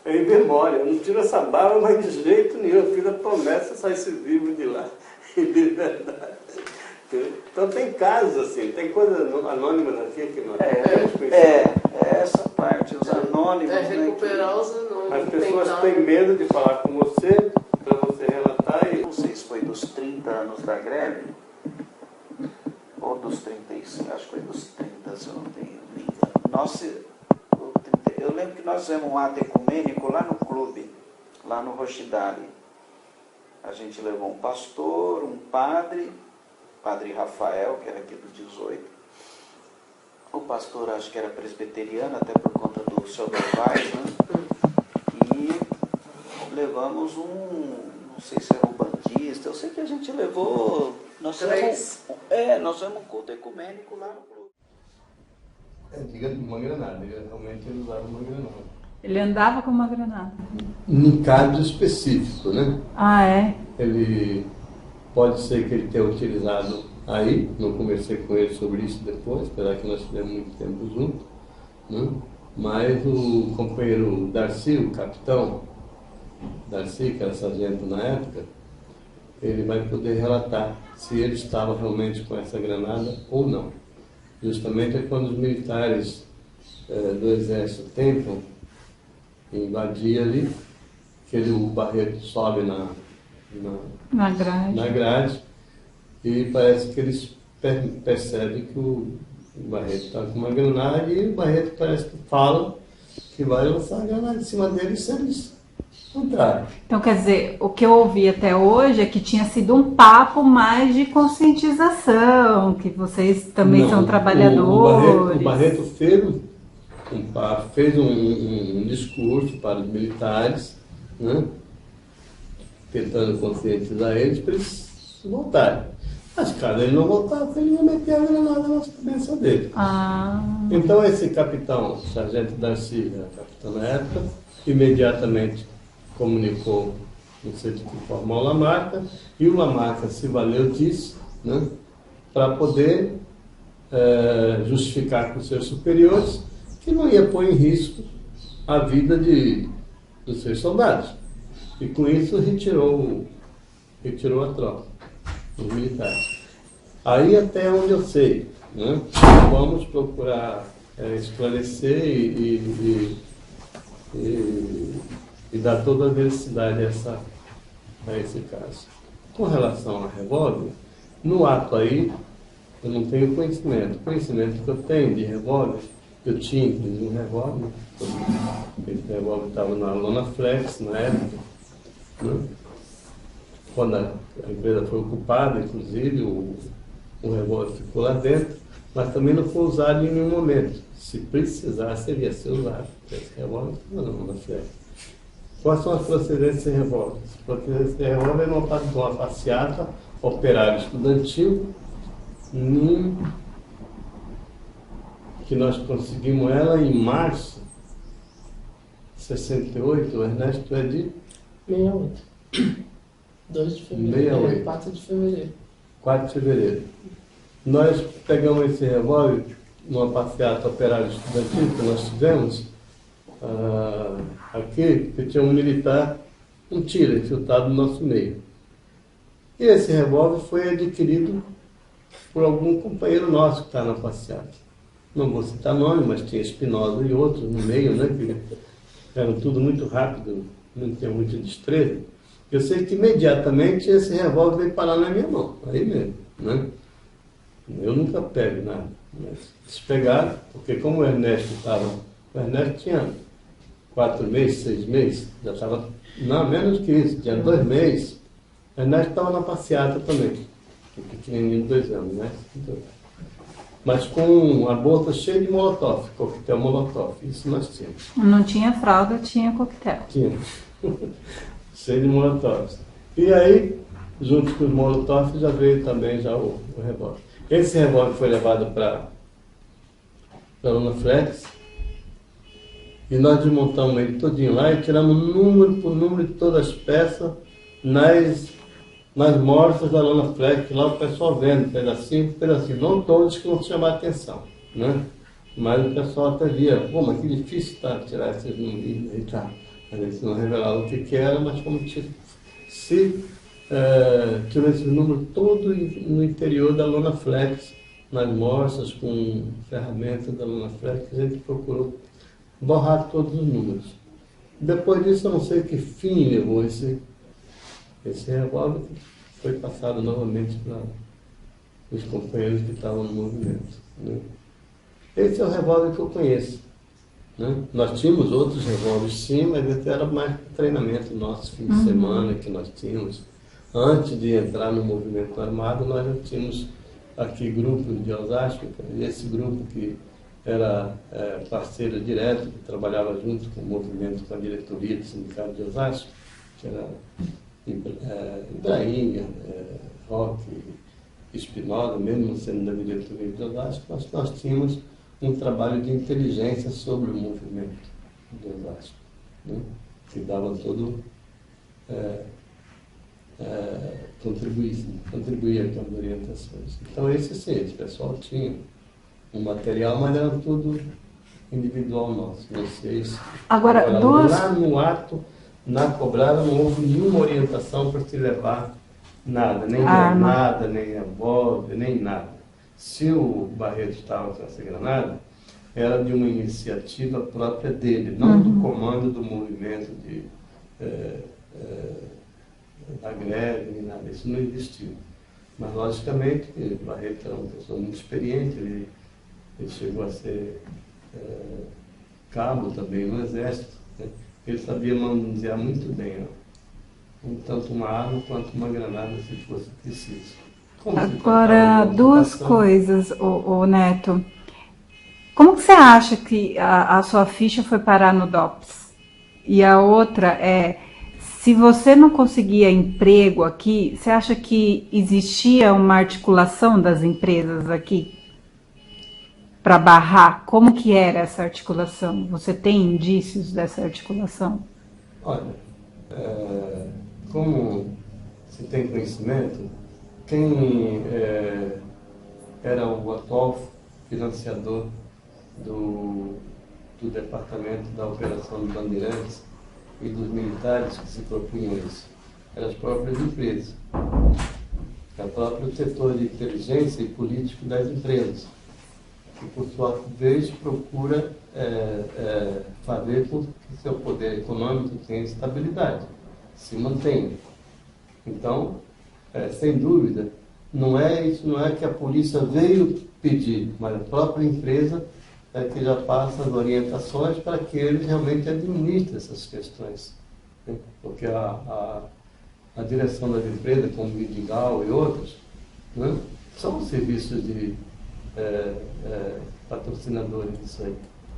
em memória. Eu não tiro essa barba, mas de jeito nenhum. Eu fiz a promessa de sair vivo de lá. De verdade. Então tem casos assim, tem coisas anônimas aqui que não essa parte, os anônimos. Recuperar os anônimos. As pessoas têm medo de falar com você, para você relatar e... Não sei se foi dos 30 anos da greve, ou dos 35, acho que foi dos 30, se eu não tenho me engano. Eu lembro que nós fizemos um ato ecumênico lá no clube, lá no Rochidale. A gente levou um pastor, um padre Rafael, que era aqui do 18. O pastor acho que era presbiteriano, até por conta do seu Gervais, né? E levamos não sei se era um bandista, eu sei que a gente levou... Nós fizemos um culto ecumênico lá no clube. Diga uma granada, realmente ele usava uma granada. Ele andava com uma granada? Num caso específico, né? Ah, é? Ele... Pode ser que ele tenha utilizado aí, não conversei com ele sobre isso depois, apesar que nós tivemos muito tempo juntos, né? Mas o companheiro Darcy, o capitão Darcy, que era sargento na época, ele vai poder relatar se ele estava realmente com essa granada ou não. Justamente é quando os militares do exército tentam invadir ali, que o Barreto sobe na grade, e parece que eles percebem que o Barreto está com uma granada e o Barreto parece que fala que vai lançar a granada em cima deles se eles entrarem. Então, quer dizer, o que eu ouvi até hoje é que tinha sido um papo mais de conscientização, que vocês também são trabalhadores. O Barreto fez um discurso para os militares, né? Tentando conscientizar eles para eles voltarem. Mas caso ele não voltasse, ele ia meter a granada na cabeça dele. Então esse capitão, o sargento Darcy, era capitão na época, imediatamente comunicou, não sei de que forma, ao Lamarca, e o Lamarca se valeu disso, né, para poder justificar com os seus superiores que não ia pôr em risco a vida dos seus soldados. E com isso retirou a tropa, os militares. Aí até onde eu sei, né? Vamos procurar esclarecer e dar toda a veracidade a esse caso. Com relação a revólver, no ato aí, eu não tenho conhecimento. O conhecimento que eu tenho de revólver, eu tinha inclusive um revólver. Esse revólver estava na Lona Flex na época. Quando a empresa foi ocupada, inclusive, o revólver ficou lá dentro, mas também não foi usado em nenhum momento. Se precisasse, ele ia ser usado. Esse revólver estava na Lona Flex. Quais são as procedências de revólver? As procedências de revólver é uma passeata operária estudantil, que nós conseguimos ela em março de 68. O Ernesto é de 68. 2 de fevereiro. 68. 4 de fevereiro. 4 de fevereiro. Nós pegamos esse revólver numa passeata operária estudantil que nós tivemos aqui, que tinha um militar, um tiro infiltrado no nosso meio. E esse revólver foi adquirido por algum companheiro nosso que está na passeata. Não vou citar nome, mas tinha Espinosa e outros no meio, né? Que eram tudo muito rápido, não tinha muita destreza. Eu sei que imediatamente esse revólver veio parar na minha mão, aí mesmo, né? Eu nunca pego nada. Mas eles pegaram, porque como o Ernesto tinha 4 meses, 6 meses, já estava, não, menos que isso, tinha 2 meses. O Ernesto estava na passeata também, o pequenininho de 2 anos, né? Mas com a bolsa cheia de molotov, coquetel molotov, isso nós tínhamos. Não tinha fralda, tinha coquetel. Tinha. Cheio de molotovs. E aí, junto com os molotovs, já veio também já o revólver. Esse revólver foi levado para a Lona Flex e nós desmontamos ele todinho lá e tiramos número por número de todas as peças nas morsas da Lona Flex, lá o pessoal vendo pedacinho por pedacinho. Não todos que não chamaram a atenção, né? Mas o pessoal até via, pô, mas que difícil tá tirar esses números e tá. A gente não revelava o que era, mas como tirou esse número todo no interior da Lona Flex, nas morsas, com ferramentas da Lona Flex, a gente procurou borrar todos os números. Depois disso, eu não sei que fim levou esse revólver, que foi passado novamente para os companheiros que estavam no movimento, né? Esse é o revólver que eu conheço, né? Nós tínhamos outros revólveres sim, mas esse era mais treinamento nosso, fim de semana que nós tínhamos. Antes de entrar no movimento armado, nós já tínhamos aqui grupos de Osasco, e esse grupo que era parceiro direto, que trabalhava junto com o movimento, com a diretoria do Sindicato de Osasco, que era Ibrahim, Roque, Espinosa, mesmo sendo da diretoria de Osasco, nós tínhamos um trabalho de inteligência sobre o movimento de Osasco, né? Que dava todo, contribuía com as orientações. Então esse pessoal tinha um material, mas era tudo individual nosso. Vocês, Agora lá no ato, na cobrada, não houve nenhuma orientação para se levar nada, nem granada, nem revólver, nem nada. Se o Barreto estava com essa granada, era de uma iniciativa própria dele, não do comando do movimento da greve, nem nada. Isso não existiu. Mas, logicamente, o Barreto era uma pessoa muito experiente, ele chegou a ser cabo também no Exército, né? Ele sabia manusear muito bem, tanto uma arma quanto uma granada, se fosse preciso. Agora, duas coisas, o Neto. Como que você acha que a sua ficha foi parar no DOPS? E a outra é, se você não conseguia emprego aqui, você acha que existia uma articulação das empresas aqui para barrar? Como que era essa articulação? Você tem indícios dessa articulação? Olha, como se tem conhecimento, quem era o atual financiador do departamento da operação de Bandeirantes e dos militares que se propunham isso, eram as próprias empresas, o próprio setor de inteligência e político das empresas, que por sua vez procura fazer com que seu poder econômico tenha estabilidade, se mantenha. Então, sem dúvida, isso não é que a polícia veio pedir, mas a própria empresa é que já passa as orientações para que eles realmente administrem essas questões, né? Porque a direção das empresas, como o Vidigal e outros, né, são serviços de patrocinadores disso aí.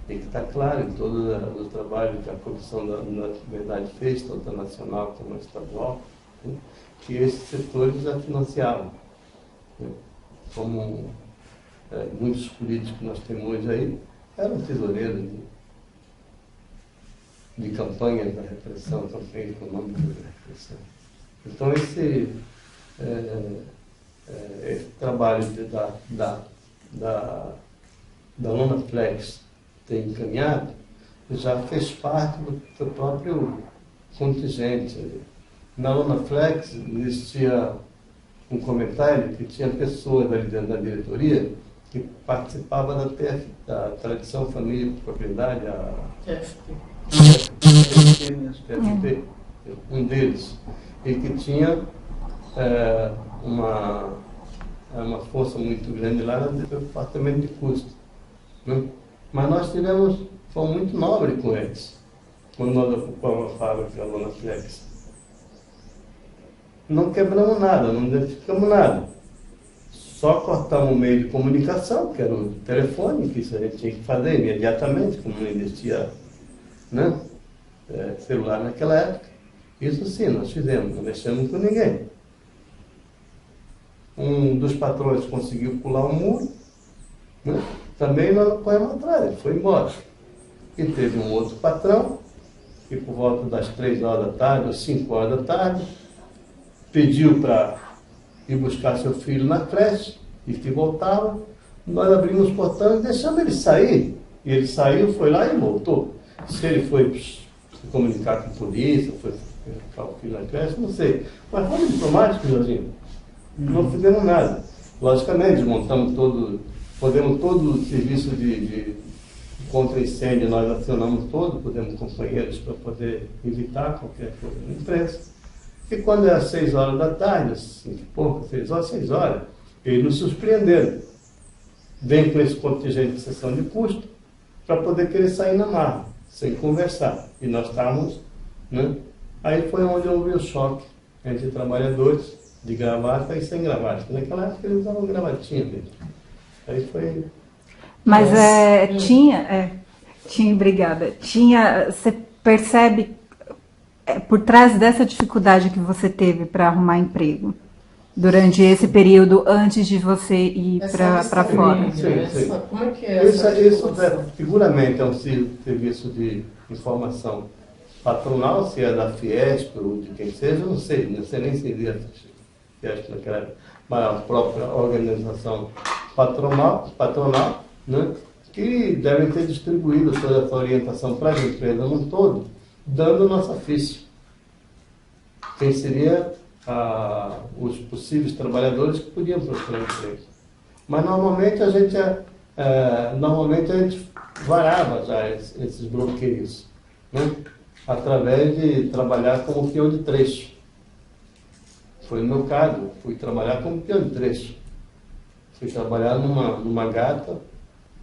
E que está claro em todo o trabalho que a Comissão da Verdade fez, tanto a nacional como a estadual, né, que esses setores já financiavam. Né, como muitos políticos que nós temos hoje aí eram tesoureiros de campanhas da repressão, campanha econômica da repressão. Então, esse trabalho da Lona Flex ter encaminhado já fez parte do próprio contingente. Na Lona Flex existia um comentário que tinha pessoas ali dentro da diretoria que participavam da tradição, família e propriedade, a FP, um deles, e que tinha uma força muito grande lá no departamento de custo. Né? Mas nós fomos muito nobres com eles, quando nós ocupamos a fábrica da Lona Flex. Não quebramos nada, não identificamos nada. Só cortamos o meio de comunicação, que era o telefone, que isso a gente tinha que fazer imediatamente, como não existia, né, celular naquela época. Isso sim, nós fizemos, não mexemos com ninguém. Um dos patrões conseguiu pular o muro, né, também nós não corremos atrás, ele foi embora. E teve um outro patrão, que por volta das 3 horas da tarde, ou 5 horas da tarde, pediu para ir buscar seu filho na creche, e que voltava. Nós abrimos os portões e deixamos ele sair. E ele saiu, foi lá e voltou. Se ele foi se comunicar com a polícia, foi buscar o filho na creche, não sei. Mas foi diplomático, Jorginho. Não fizemos nada. Logicamente, desmontamos podemos todo o serviço de contra-incêndio, nós acionamos todo, podemos companheiros para poder evitar qualquer coisa na imprensa. E quando era 6 horas da tarde, 5 e pouco, 6 horas, eles nos surpreenderam. Vem com esse contingente de sessão de custo para poder querer sair na marra, sem conversar. E nós estávamos, né? Aí foi onde houve o choque entre trabalhadores de gravata e sem gravata. Naquela época eles usavam gravatinha mesmo. Aí foi... Mas obrigada. Você percebe por trás dessa dificuldade que você teve para arrumar emprego durante esse período antes de você ir para fora? Sim. Como é que é essa isso seguramente é um serviço de informação patronal, se é da Fiesp ou de quem seja, não sei nem se existe Fiesp naquela época, mas a própria organização patronal, né, que devem ter distribuído toda essa orientação para as empresas no todo, dando a nossa ficha. Quem seria os possíveis trabalhadores que podiam procurar emprego. Mas normalmente a gente varava já esses bloqueios, né, através de trabalhar como peão de trecho. Foi no meu caso, fui trabalhar como peão de trecho. Fui trabalhar numa gata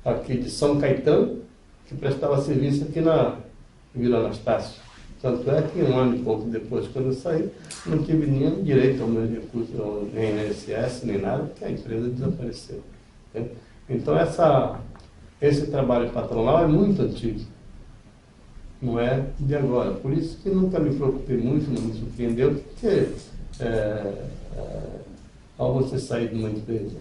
aqui de São Caetano, que prestava serviço aqui na Vila Anastácio. Tanto é que 1 ano e pouco depois, quando eu saí, não tive nenhum direito ao meu recurso, nem INSS, nem nada, porque a empresa desapareceu. Né? Então, esse trabalho patronal é muito antigo. Não é de agora. Por isso que nunca me preocupei muito, não me surpreendeu, porque ao você sair de uma empresa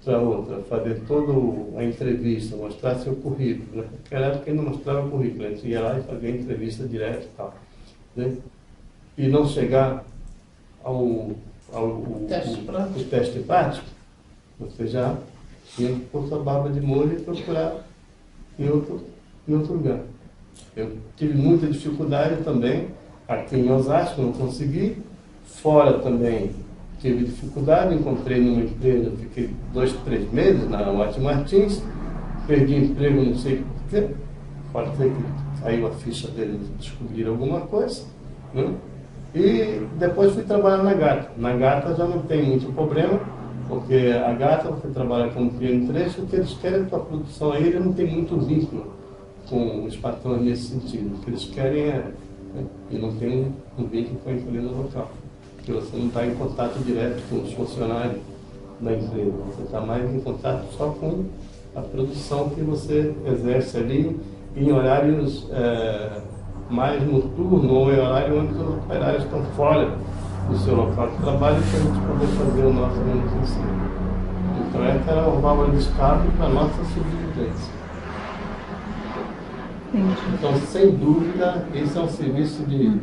para outra, fazer toda a entrevista, mostrar seu currículo. Naquela época ainda mostrava o currículo, a gente ia lá e fazia a entrevista direto e tal. Né? E não chegar ao teste prático, você já tinha que pôr sua barba de molho e procurar em outro lugar. Eu tive muita dificuldade também, aqui em Osasco, não consegui, fora também tive dificuldade, encontrei numa empresa, fiquei 2, 3 meses na Watt Martins, perdi emprego, não sei porquê, pode ser que caiu a ficha deles, descobriram alguma coisa, né? E depois fui trabalhar na Gata. Na Gata já não tem muito problema, porque a Gata, você trabalha como peão de trecho, o que eles querem com a produção aí, ele não tem muito vínculo com os patrões nesse sentido. O que eles querem e não tem um vínculo com a empresa local. Porque você não está em contato direto com os funcionários da empresa, você está mais em contato só com a produção que você exerce ali em horários mais noturnos ou em horário onde os operários estão fora do seu local de trabalho para a gente poder fazer o nosso manutenção. Então essa era uma válvula de escape para a nossa sobrevivência. Então, sem dúvida, esse é um serviço de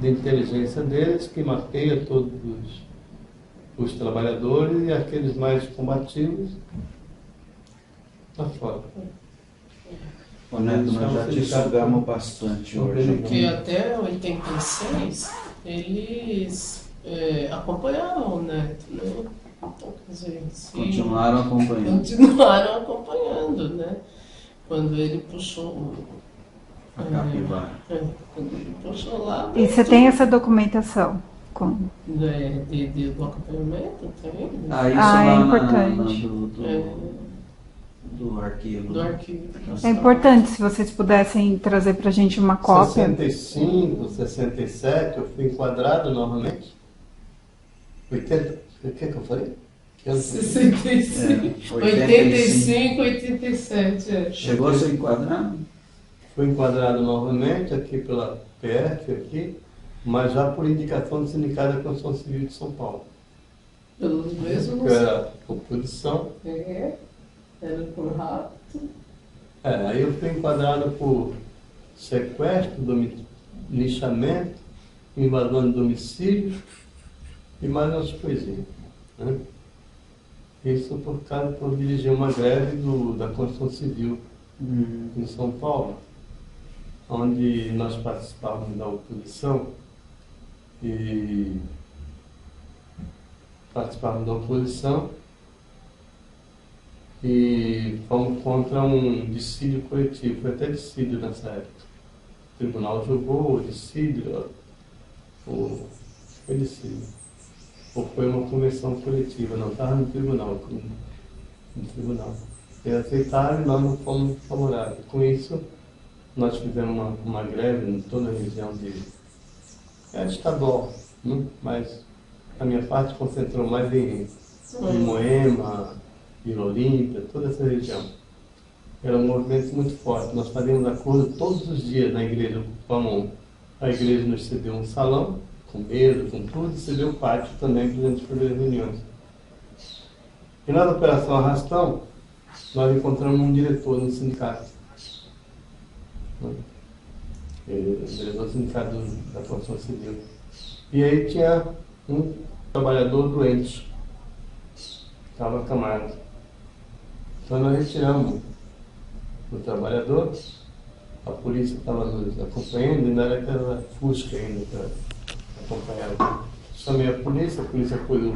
inteligência deles que mapeia todos os trabalhadores e aqueles mais combativos está fora. Ô Neto, nós já te sugamos bastante hoje. Porque até 86 eles acompanharam o Neto, né? Então, quer dizer, continuaram acompanhando. Continuaram acompanhando, né? Quando ele puxou a capivara. Quando ele puxou lá. E você tem essa documentação? Como? Do acompanhamento? Tem. Isso é lá importante. Do arquivo. Do arquivo. É importante se vocês pudessem trazer para a gente uma cópia. 65, 67, eu fui enquadrado novamente. 80, o que eu falei? 65, 85, 87. Chegou a ser enquadrado? Fui enquadrado novamente aqui pela PF, aqui, mas já por indicação do Sindicato da Construção Civil de São Paulo. Pelos mesmos? Era oposição. Era por rapto. Aí eu fui enquadrado por sequestro, linchamento, invasão de domicílio e mais umas coisinhas. Né? Isso por dirigir uma greve da construção civil em São Paulo, onde nós participávamos da oposição e fomos contra um dissídio coletivo. Foi até dissídio nessa época. O tribunal julgou o dissídio, ou foi dissídio. Ou foi uma convenção coletiva, não estava no tribunal. Eles aceitaram e nós não fomos favoráveis. Com isso, nós fizemos uma greve em toda a região estadual, né? Mas a minha parte concentrou mais em Moema, Vila Olímpia, toda essa região. Era um movimento muito forte. Nós fazíamos acordo todos os dias na igreja. A igreja nos cedeu um salão, com mesa, com tudo, e cedeu o pátio também para a gente fazer reuniões. E na Operação Arrastão, nós encontramos um diretor no sindicato. O diretor do sindicato da construção civil. E aí tinha um trabalhador doente, estava acamado. Então nós retiramos o trabalhador, a polícia estava nos acompanhando, ainda era aquela Fusca ainda para acompanhar. Chamei a polícia pôs o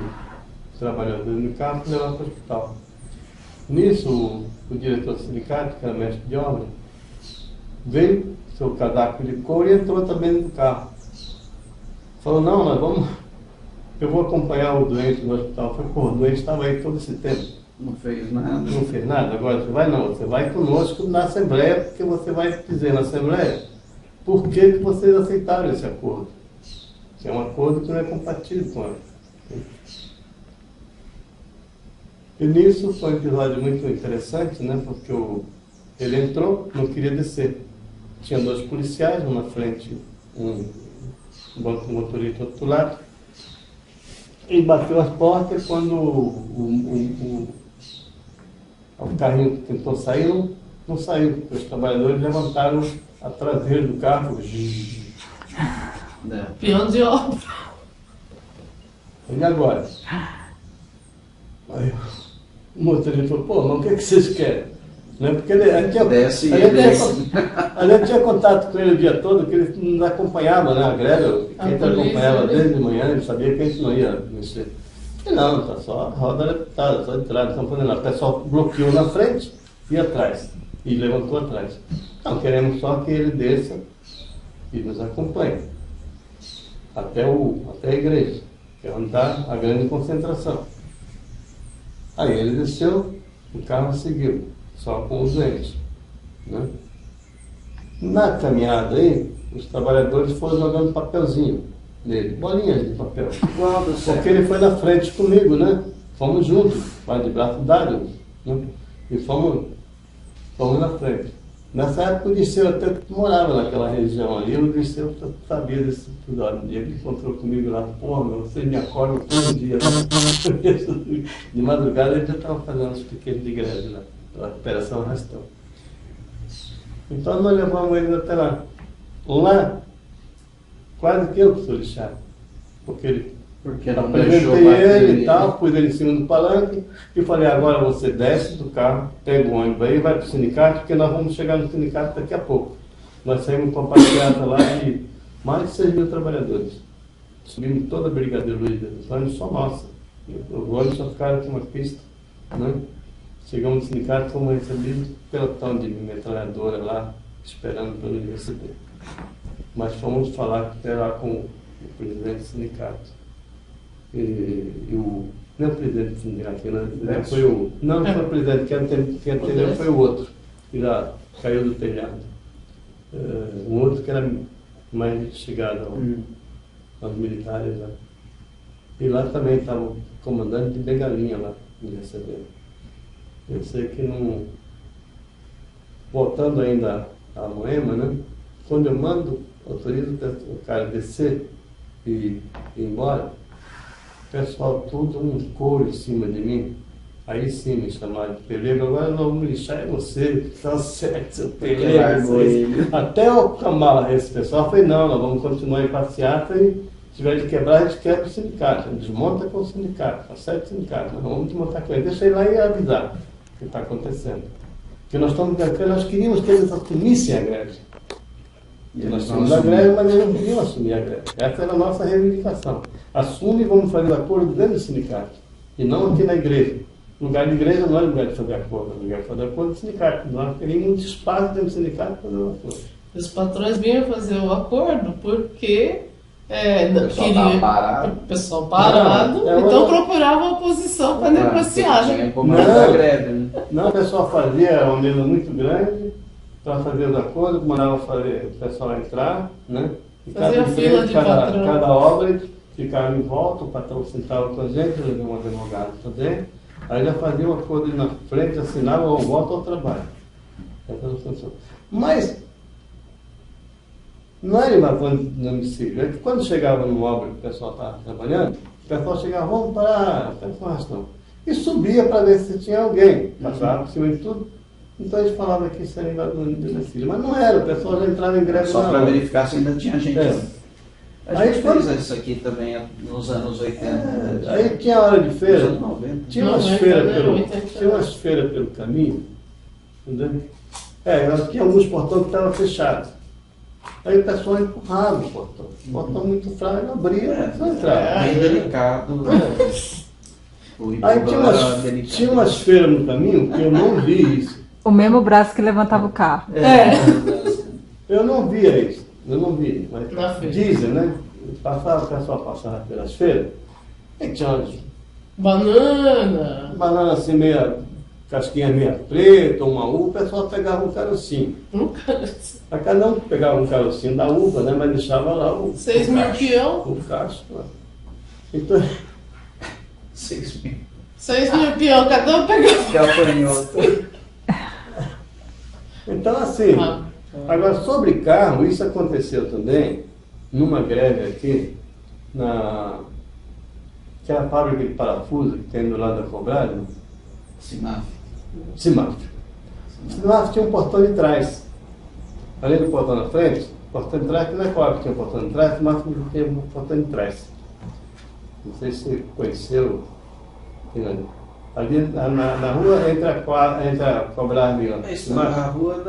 trabalhador no carro e levou para o hospital. Nisso, o diretor do sindicato, que era mestre de obra, veio, seu casaco de couro, e entrou também no carro. Falou, não, eu vou acompanhar o doente no hospital. Eu falei, pô, o doente estava aí todo esse tempo. Não fez nada. Não fez nada, agora você vai conosco na Assembleia, porque você vai dizer na Assembleia por que vocês aceitaram esse acordo. Que é um acordo que não é compatível com ele. E nisso foi um episódio muito interessante, né? Porque ele entrou, não queria descer. Tinha dois policiais, um na frente, um banco motorista do outro lado. E bateu as portas quando o carrinho tentou sair, não saiu. Os trabalhadores levantaram a traseira do carro. Peão de obra. E agora? Aí o motorista falou, pô, mas o que vocês querem? Né? Porque a gente tinha contato com ele o dia todo, que ele nos acompanhava, né? A greve, quem acompanhava desde de manhã, ele sabia que a gente não ia mexer. E não, tá só a roda deputada, só de trás, não fazendo nada. O pessoal bloqueou na frente e atrás, e levantou atrás. Então, queremos só que ele desça e nos acompanhe até a igreja, que é onde está a grande concentração. Aí ele desceu, o carro seguiu, só com os doentes. Né? Na caminhada aí, os trabalhadores foram jogando papelzinho nele, bolinhas de papel. Porque ele foi na frente comigo, né? Fomos juntos, de braço dado, né? E fomos na frente. Nessa época o Dirceu até morava naquela região ali, o Dirceu sabia desse episódio. Um dia ele encontrou comigo lá, pô, meu, você me acorda todo dia. De madrugada ele já estava fazendo uns pequenos de greve lá, pela Operação Arrastão. Então nós levamos ele até lá. Lá, quase que eu que sou lixado, porque Porque não deixou apresentei bater ele e tal, pus ele em cima do palanque e falei, agora você desce do carro, pega o ônibus aí, vai para o sindicato, porque nós vamos chegar no sindicato daqui a pouco. Nós saímos com uma passeata lá de mais de 6 mil trabalhadores. Subimos toda a Brigadeiro Luiz de Antônio, só nossa. Os ônibus só ficaram aqui uma pista, né? Chegamos no sindicato, fomos recebidos pelotão de metralhadora lá, esperando pelo receber. Mas fomos falar lá com o presidente do sindicato. Não o presidente do sindicato, foi o. Não foi o presidente, quem atendeu foi o outro, que já caiu do telhado. Um outro que era mais chegado aos militares lá. E lá também estava o comandante de Bengalinha lá, me recebendo. Eu sei que não. Voltando ainda à Moema, né? Quando eu autorizo o cara descer e ir embora, o pessoal tudo um couro em cima de mim. Aí sim me chamaram de pelego, agora nós vamos lixar você, tá certo, seu pelego. Até eu acalmar esse pessoal, eu falei, não, nós vamos continuar em passeata e se tiver de quebrar, a gente quebra o sindicato, desmonta com o sindicato, acerta o sindicato, nós vamos desmontar com ele, deixa ele lá e avisar o que está acontecendo. Porque nós queríamos que eles assumissem a greve. E nós tínhamos a greve, mas eles não queriam assumir a greve. Essa era a nossa reivindicação. Assume e vamos fazer acordo dentro do sindicato. E não aqui na igreja. Lugar de igreja não é lugar de fazer acordo, é lugar de fazer acordo do sindicato. Nós queríamos espaço dentro do sindicato para fazer o acordo. Os patrões vinham fazer o acordo porque o pessoal parado, então procurava a oposição para negociar. Não, o pessoal fazia uma mesa muito grande para fazer os acordos, mandava o pessoal entrar, né? E cada obra ficava em volta, o patrão sentava com a gente, levava um advogado também, aí já fazia um acordo na frente, assinava ou volta ao trabalho. Essa era a função. Mas não era invasão de domicílio, é que quando chegava numa obra que o pessoal estava trabalhando, o pessoal chegava, vamos parar, e subia para ver se tinha alguém, passava por cima de tudo. Então eles falavam que isso era invasão de domicílio, mas não era, o pessoal já entrava em greve. Só para verificar se ainda tinha gente. A gente aí, fez isso aqui também nos anos 80. Aí tinha hora de feira, nos anos 90. tinha umas feiras pelo caminho, entendeu? Tinha alguns portões que estavam fechados. Aí o pessoal empurrava o portão. O portão muito fraco, abria, não entrava. Bem delicado. Aí tinha umas feiras no caminho que eu não vi isso. O mesmo braço que levantava o carro. Eu não via isso. Eu não vi, mas dizem, né? O pessoal passava pelas feiras, e tinha umas banana assim, casquinha meia preta, uma uva, o pessoal pegava um carocinho. A cada um pegava um carocinho da uva, né? Mas deixava lá o 6 mil peão. O cacho. Então, 6 mil. 6 mil peão, cada um pegava. Que apanhoto. Então, assim, agora sobre carro, isso aconteceu também numa greve aqui, que é a fábrica de parafuso que tem do lado da Cobrada. Simaf. Simaf tinha um portão de trás. Além do portão na frente, o portão de trás, que não é qual que tinha um portão de trás, Simaf tinha um portão de trás. Não sei se você conheceu. Ali na rua entre a Cobrada e a rua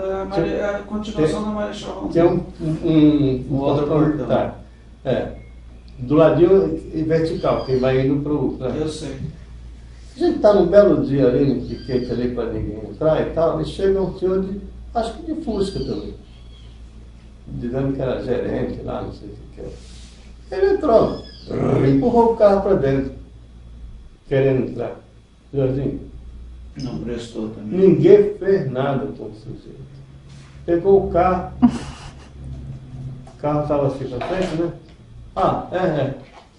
a continuação da Marechal Rondon. Tem um outro portão. Do ladinho e vertical, que vai indo para o. Eu sei. A gente está num belo dia ali no piquete ali para ninguém entrar e tal, e chega um senhor acho que de Fusca também, dizendo que era gerente lá, não sei o que era. Ele entrou, empurrou o carro para dentro, querendo entrar. Jorginho, não prestou também. Ninguém fez nada com o sujeito. Pegou o carro estava assim para frente, né?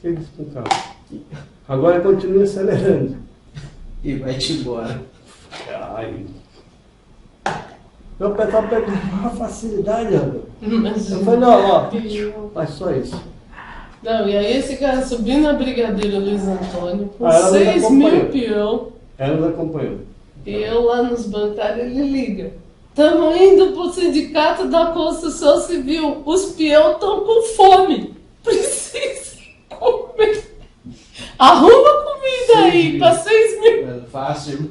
Fez isso com o carro. Agora continua acelerando. E vai-te embora. Então o pessoal pegou uma facilidade, rapaz. Imagina. Eu falei, não, ó, faz só isso. Não, e aí esse cara subiu na Brigadeiro Luiz Antônio com Ah, ela nos 6 acompanhou. mil peão. Ela nos acompanhou. E eu lá nos bancários, ele liga. Estamos indo pro sindicato da construção civil. Os peão estão com fome. Precisam comer. Arruma comida aí para 6 mil. É fácil.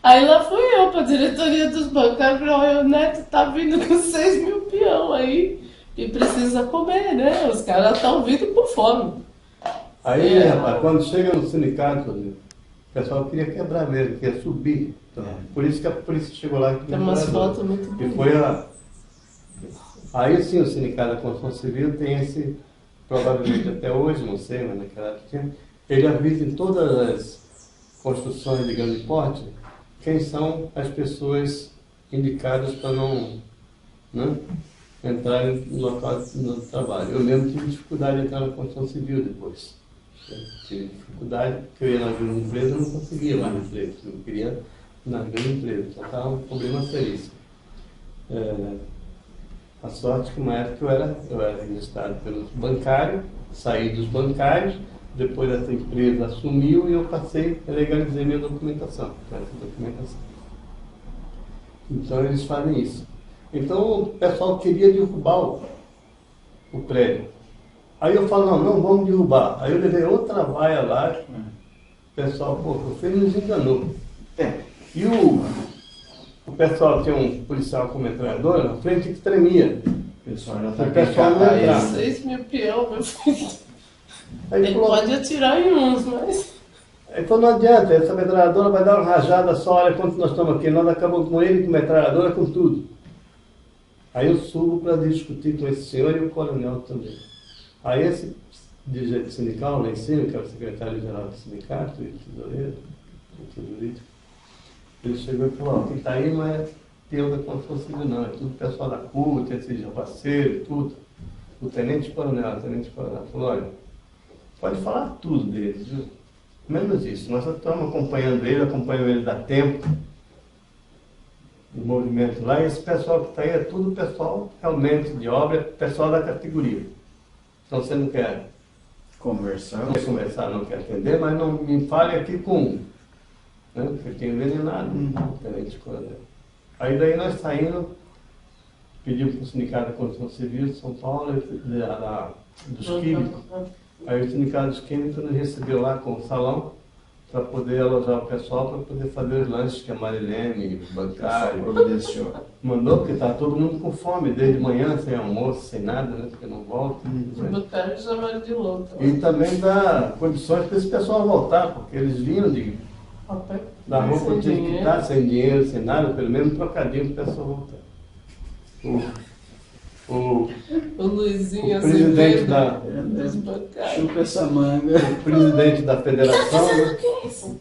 Aí lá fui eu para a diretoria dos bancários. Falei, o Neto tá vindo com 6 mil peão aí. E precisa comer, né? Os caras estão vindo com fome. Aí, rapaz, quando chega no sindicato, o pessoal queria quebrar mesmo, queria subir. Então, por isso que a polícia chegou lá. Tem umas fotos muito E bonitas. foi a... Aí sim, o sindicato da construção civil tem esse, provavelmente até hoje, não sei, mas naquela época tinha, ele avisa em todas as construções de grande porte quem são as pessoas indicadas para não, né, entrarem no local do trabalho. Eu mesmo tive dificuldade de entrar na construção civil depois. Eu tive dificuldade, porque eu ia nas grandes empresas e não conseguia mais emprego. Eu queria nas grandes empresas, então estava um problema seríssimo. A sorte que uma época eu era registrado pelos bancários, saí dos bancários, depois essa empresa assumiu e eu passei a legalizar minha documentação. Então eles fazem isso. Então o pessoal queria derrubar o prédio. Aí eu falo, não vamos derrubar. Aí eu levei outra vaia lá, o pessoal, pô, você nos enganou. E o pessoal tinha um policial com metralhadora na frente que tremia. O pessoal já está O pessoal não entrava. 6 mil peão, meu filho. Aí Ele falou, pode atirar em uns, mas... Aí falou, não adianta, essa metralhadora vai dar uma rajada só, olha quanto nós estamos aqui, nós acabamos com ele, com metralhadora, com tudo. Aí eu subo para discutir com esse senhor e o coronel também. Aí esse dirigente sindical lá em cima, que é o secretário-geral do sindicato, e tesoureiro, jurídico, ele chegou e falou, ó, quem está aí não é peão da construção civil não, é tudo pessoal da CUT, esse jabaceiro, tudo. O tenente-coronel falou, olha, pode falar tudo deles, viu? Menos isso, nós estamos acompanhando ele dá tempo, o movimento lá, e esse pessoal que está aí é tudo pessoal realmente de obra, pessoal da categoria. Então você não quer Conversar. não quer conversar, não quer atender, mas não me fale aqui com, né? Porque tem envenenado, tenente-coronel. Aí daí nós saímos, pedimos para o Sindicato da Construção Civil de São Paulo, dos Químicos. Aí o Sindicato dos Químicos nos recebeu lá com o salão para poder alojar o pessoal, para poder fazer os lanches que a Marilene, o bancário, Providenciou. mandou, porque estava todo mundo com fome, desde manhã, sem almoço, sem nada, né? Porque não volta. O bancário chamaram de louco. E também dá condições para esse pessoal voltar, porque eles vinham da roupa tinha que estar sem dinheiro, sem nada, pelo menos um trocadinho para o pessoal voltar. O Luizinho o presidente dos bancários. Chupa essa manga. o presidente da federação, né?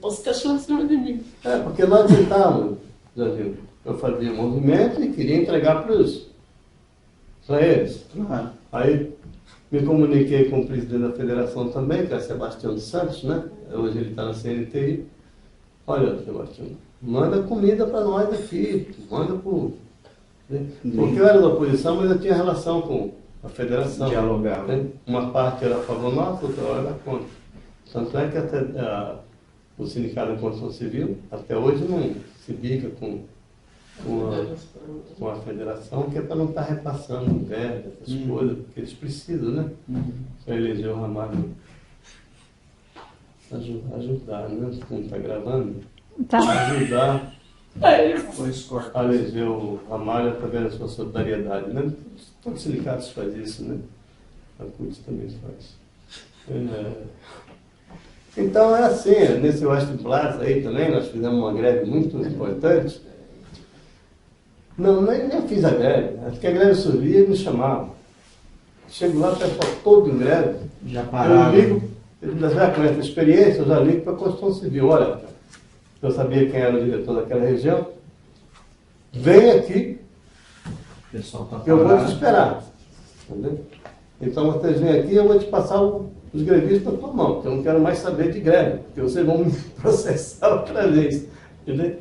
Os cachorros em cima de mim. Porque nós tentávamos, eu fazia movimento e queria entregar para eles. Claro. Aí me comuniquei com o presidente da federação também, que é Sebastião dos Santos, né? Hoje ele está na CNTI. Olha, Sebastião, manda comida para nós aqui, manda por... Porque eu era da oposição, mas eu tinha relação com a federação. Dialogava. Né? Uma parte era a favor nossa, outra era contra. Tanto é que o Sindicato da Construção Civil, até hoje, não se bica com a federação, que é para não estar repassando verba, essas coisas, porque eles precisam, né? Para eleger o Ramalho ajudar, né? Como está gravando, ajudar a eleger o Ramalho através da sua solidariedade, né? Todos os sindicatos fazem isso, né? A CUT também faz. Então é assim, nesse West Plaza aí também, nós fizemos uma greve muito importante. Não, nem fiz a greve, acho que a greve surgia e me chamava. Chego lá, o pessoal todo em greve. Já pararam. Eu ligo, já com essa experiência, eu já ligo para a Construção Civil. Olha, eu sabia quem era o diretor daquela região. Vem aqui, O pessoal tá eu vou te parado. esperar. Entendeu? Então vocês vêm aqui, eu vou te passar os grevistas na tua mão, porque eu não quero mais saber de greve, porque vocês vão me processar outra vez. Entendeu?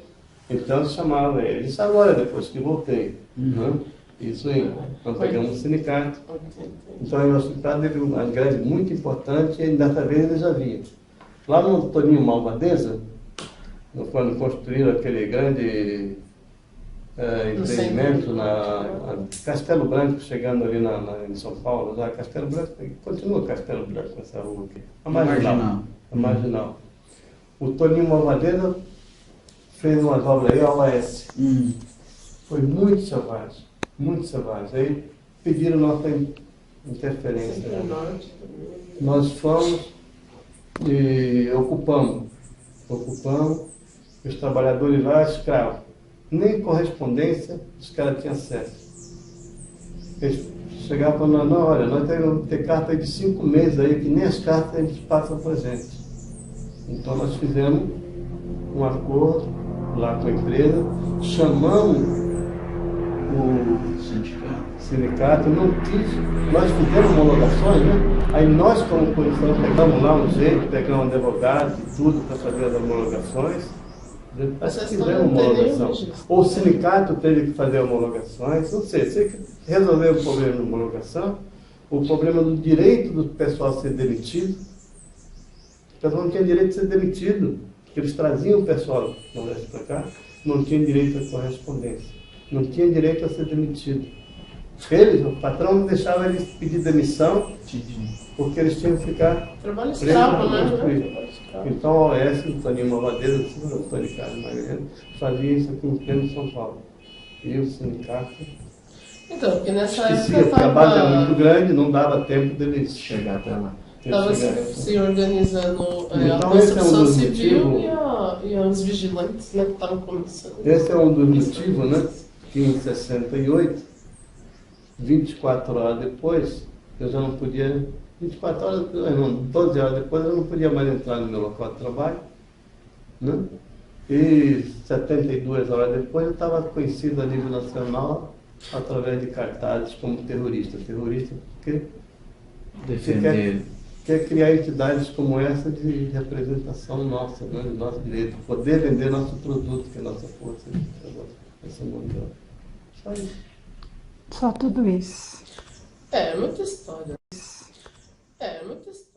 Então eu chamava ele. Isso agora, depois que voltei. Né? Isso aí. Nós pegamos um sindicato. Então o hospital teve uma greve muito importante e dessa vez eles já vinham. Lá no Toninho Malvadeza, quando construíram aquele grande empreendimento na Castelo Branco, chegando ali em São Paulo, já Castelo Branco, continua Castelo Branco essa rua aqui. A Marginal. A Marginal. O Toninho Malvadeza fez umas obras aí, a OAS. Foi muito selvagem, muito selvagem. Aí pediram nossa interferência. Nós fomos e ocupamos os trabalhadores lá, escravos. Nem correspondência os caras tinham acesso. Eles chegavam para nós, não, olha, nós temos que ter carta de 5 meses aí, que nem as cartas eles passam para a gente. Então nós fizemos um acordo lá com a empresa, chamamos o sindicato, não quis, nós fizemos homologações, né? Aí nós, como comissão, pegamos lá um jeito, pegamos um advogado e tudo para fazer as homologações. Nós fizemos homologação. Ou o sindicato teve que fazer homologações, não sei, você resolveu o problema da homologação, o problema do direito do pessoal ser demitido. O pessoal não tinha direito de ser demitido, porque eles traziam o pessoal para cá, não tinha direito à correspondência, não tinha direito a ser demitido. Eles, o patrão não deixava eles pedir demissão, porque eles tinham que ficar trabalho escravo, né? Então a OAS, o Toninho Malvadeza, o Antônio Carlos Mariano, fazia isso aqui em pleno São Paulo. E o sindicato então, porque nessa esquecia, época porque a base era muito grande, não dava tempo deles chegar até lá. Estava se organizando Então, a construção esse é um civil motivo, e os vigilantes, né, que estavam começando. Esse é um dos motivos, né, que em 68, 24 horas depois, eu já não podia, 24 horas, não, 12 horas depois, eu não podia mais entrar no meu local de trabalho, né? E 72 horas depois, eu estava conhecido a nível nacional através de cartazes como terrorista. Terrorista porque Defender. quer criar entidades como essa de representação nossa, né, do nosso direito, poder vender nosso produto, que é a nossa força de trabalho, essa mão de obra. Só isso. Só tudo isso. É muita história. É muita história.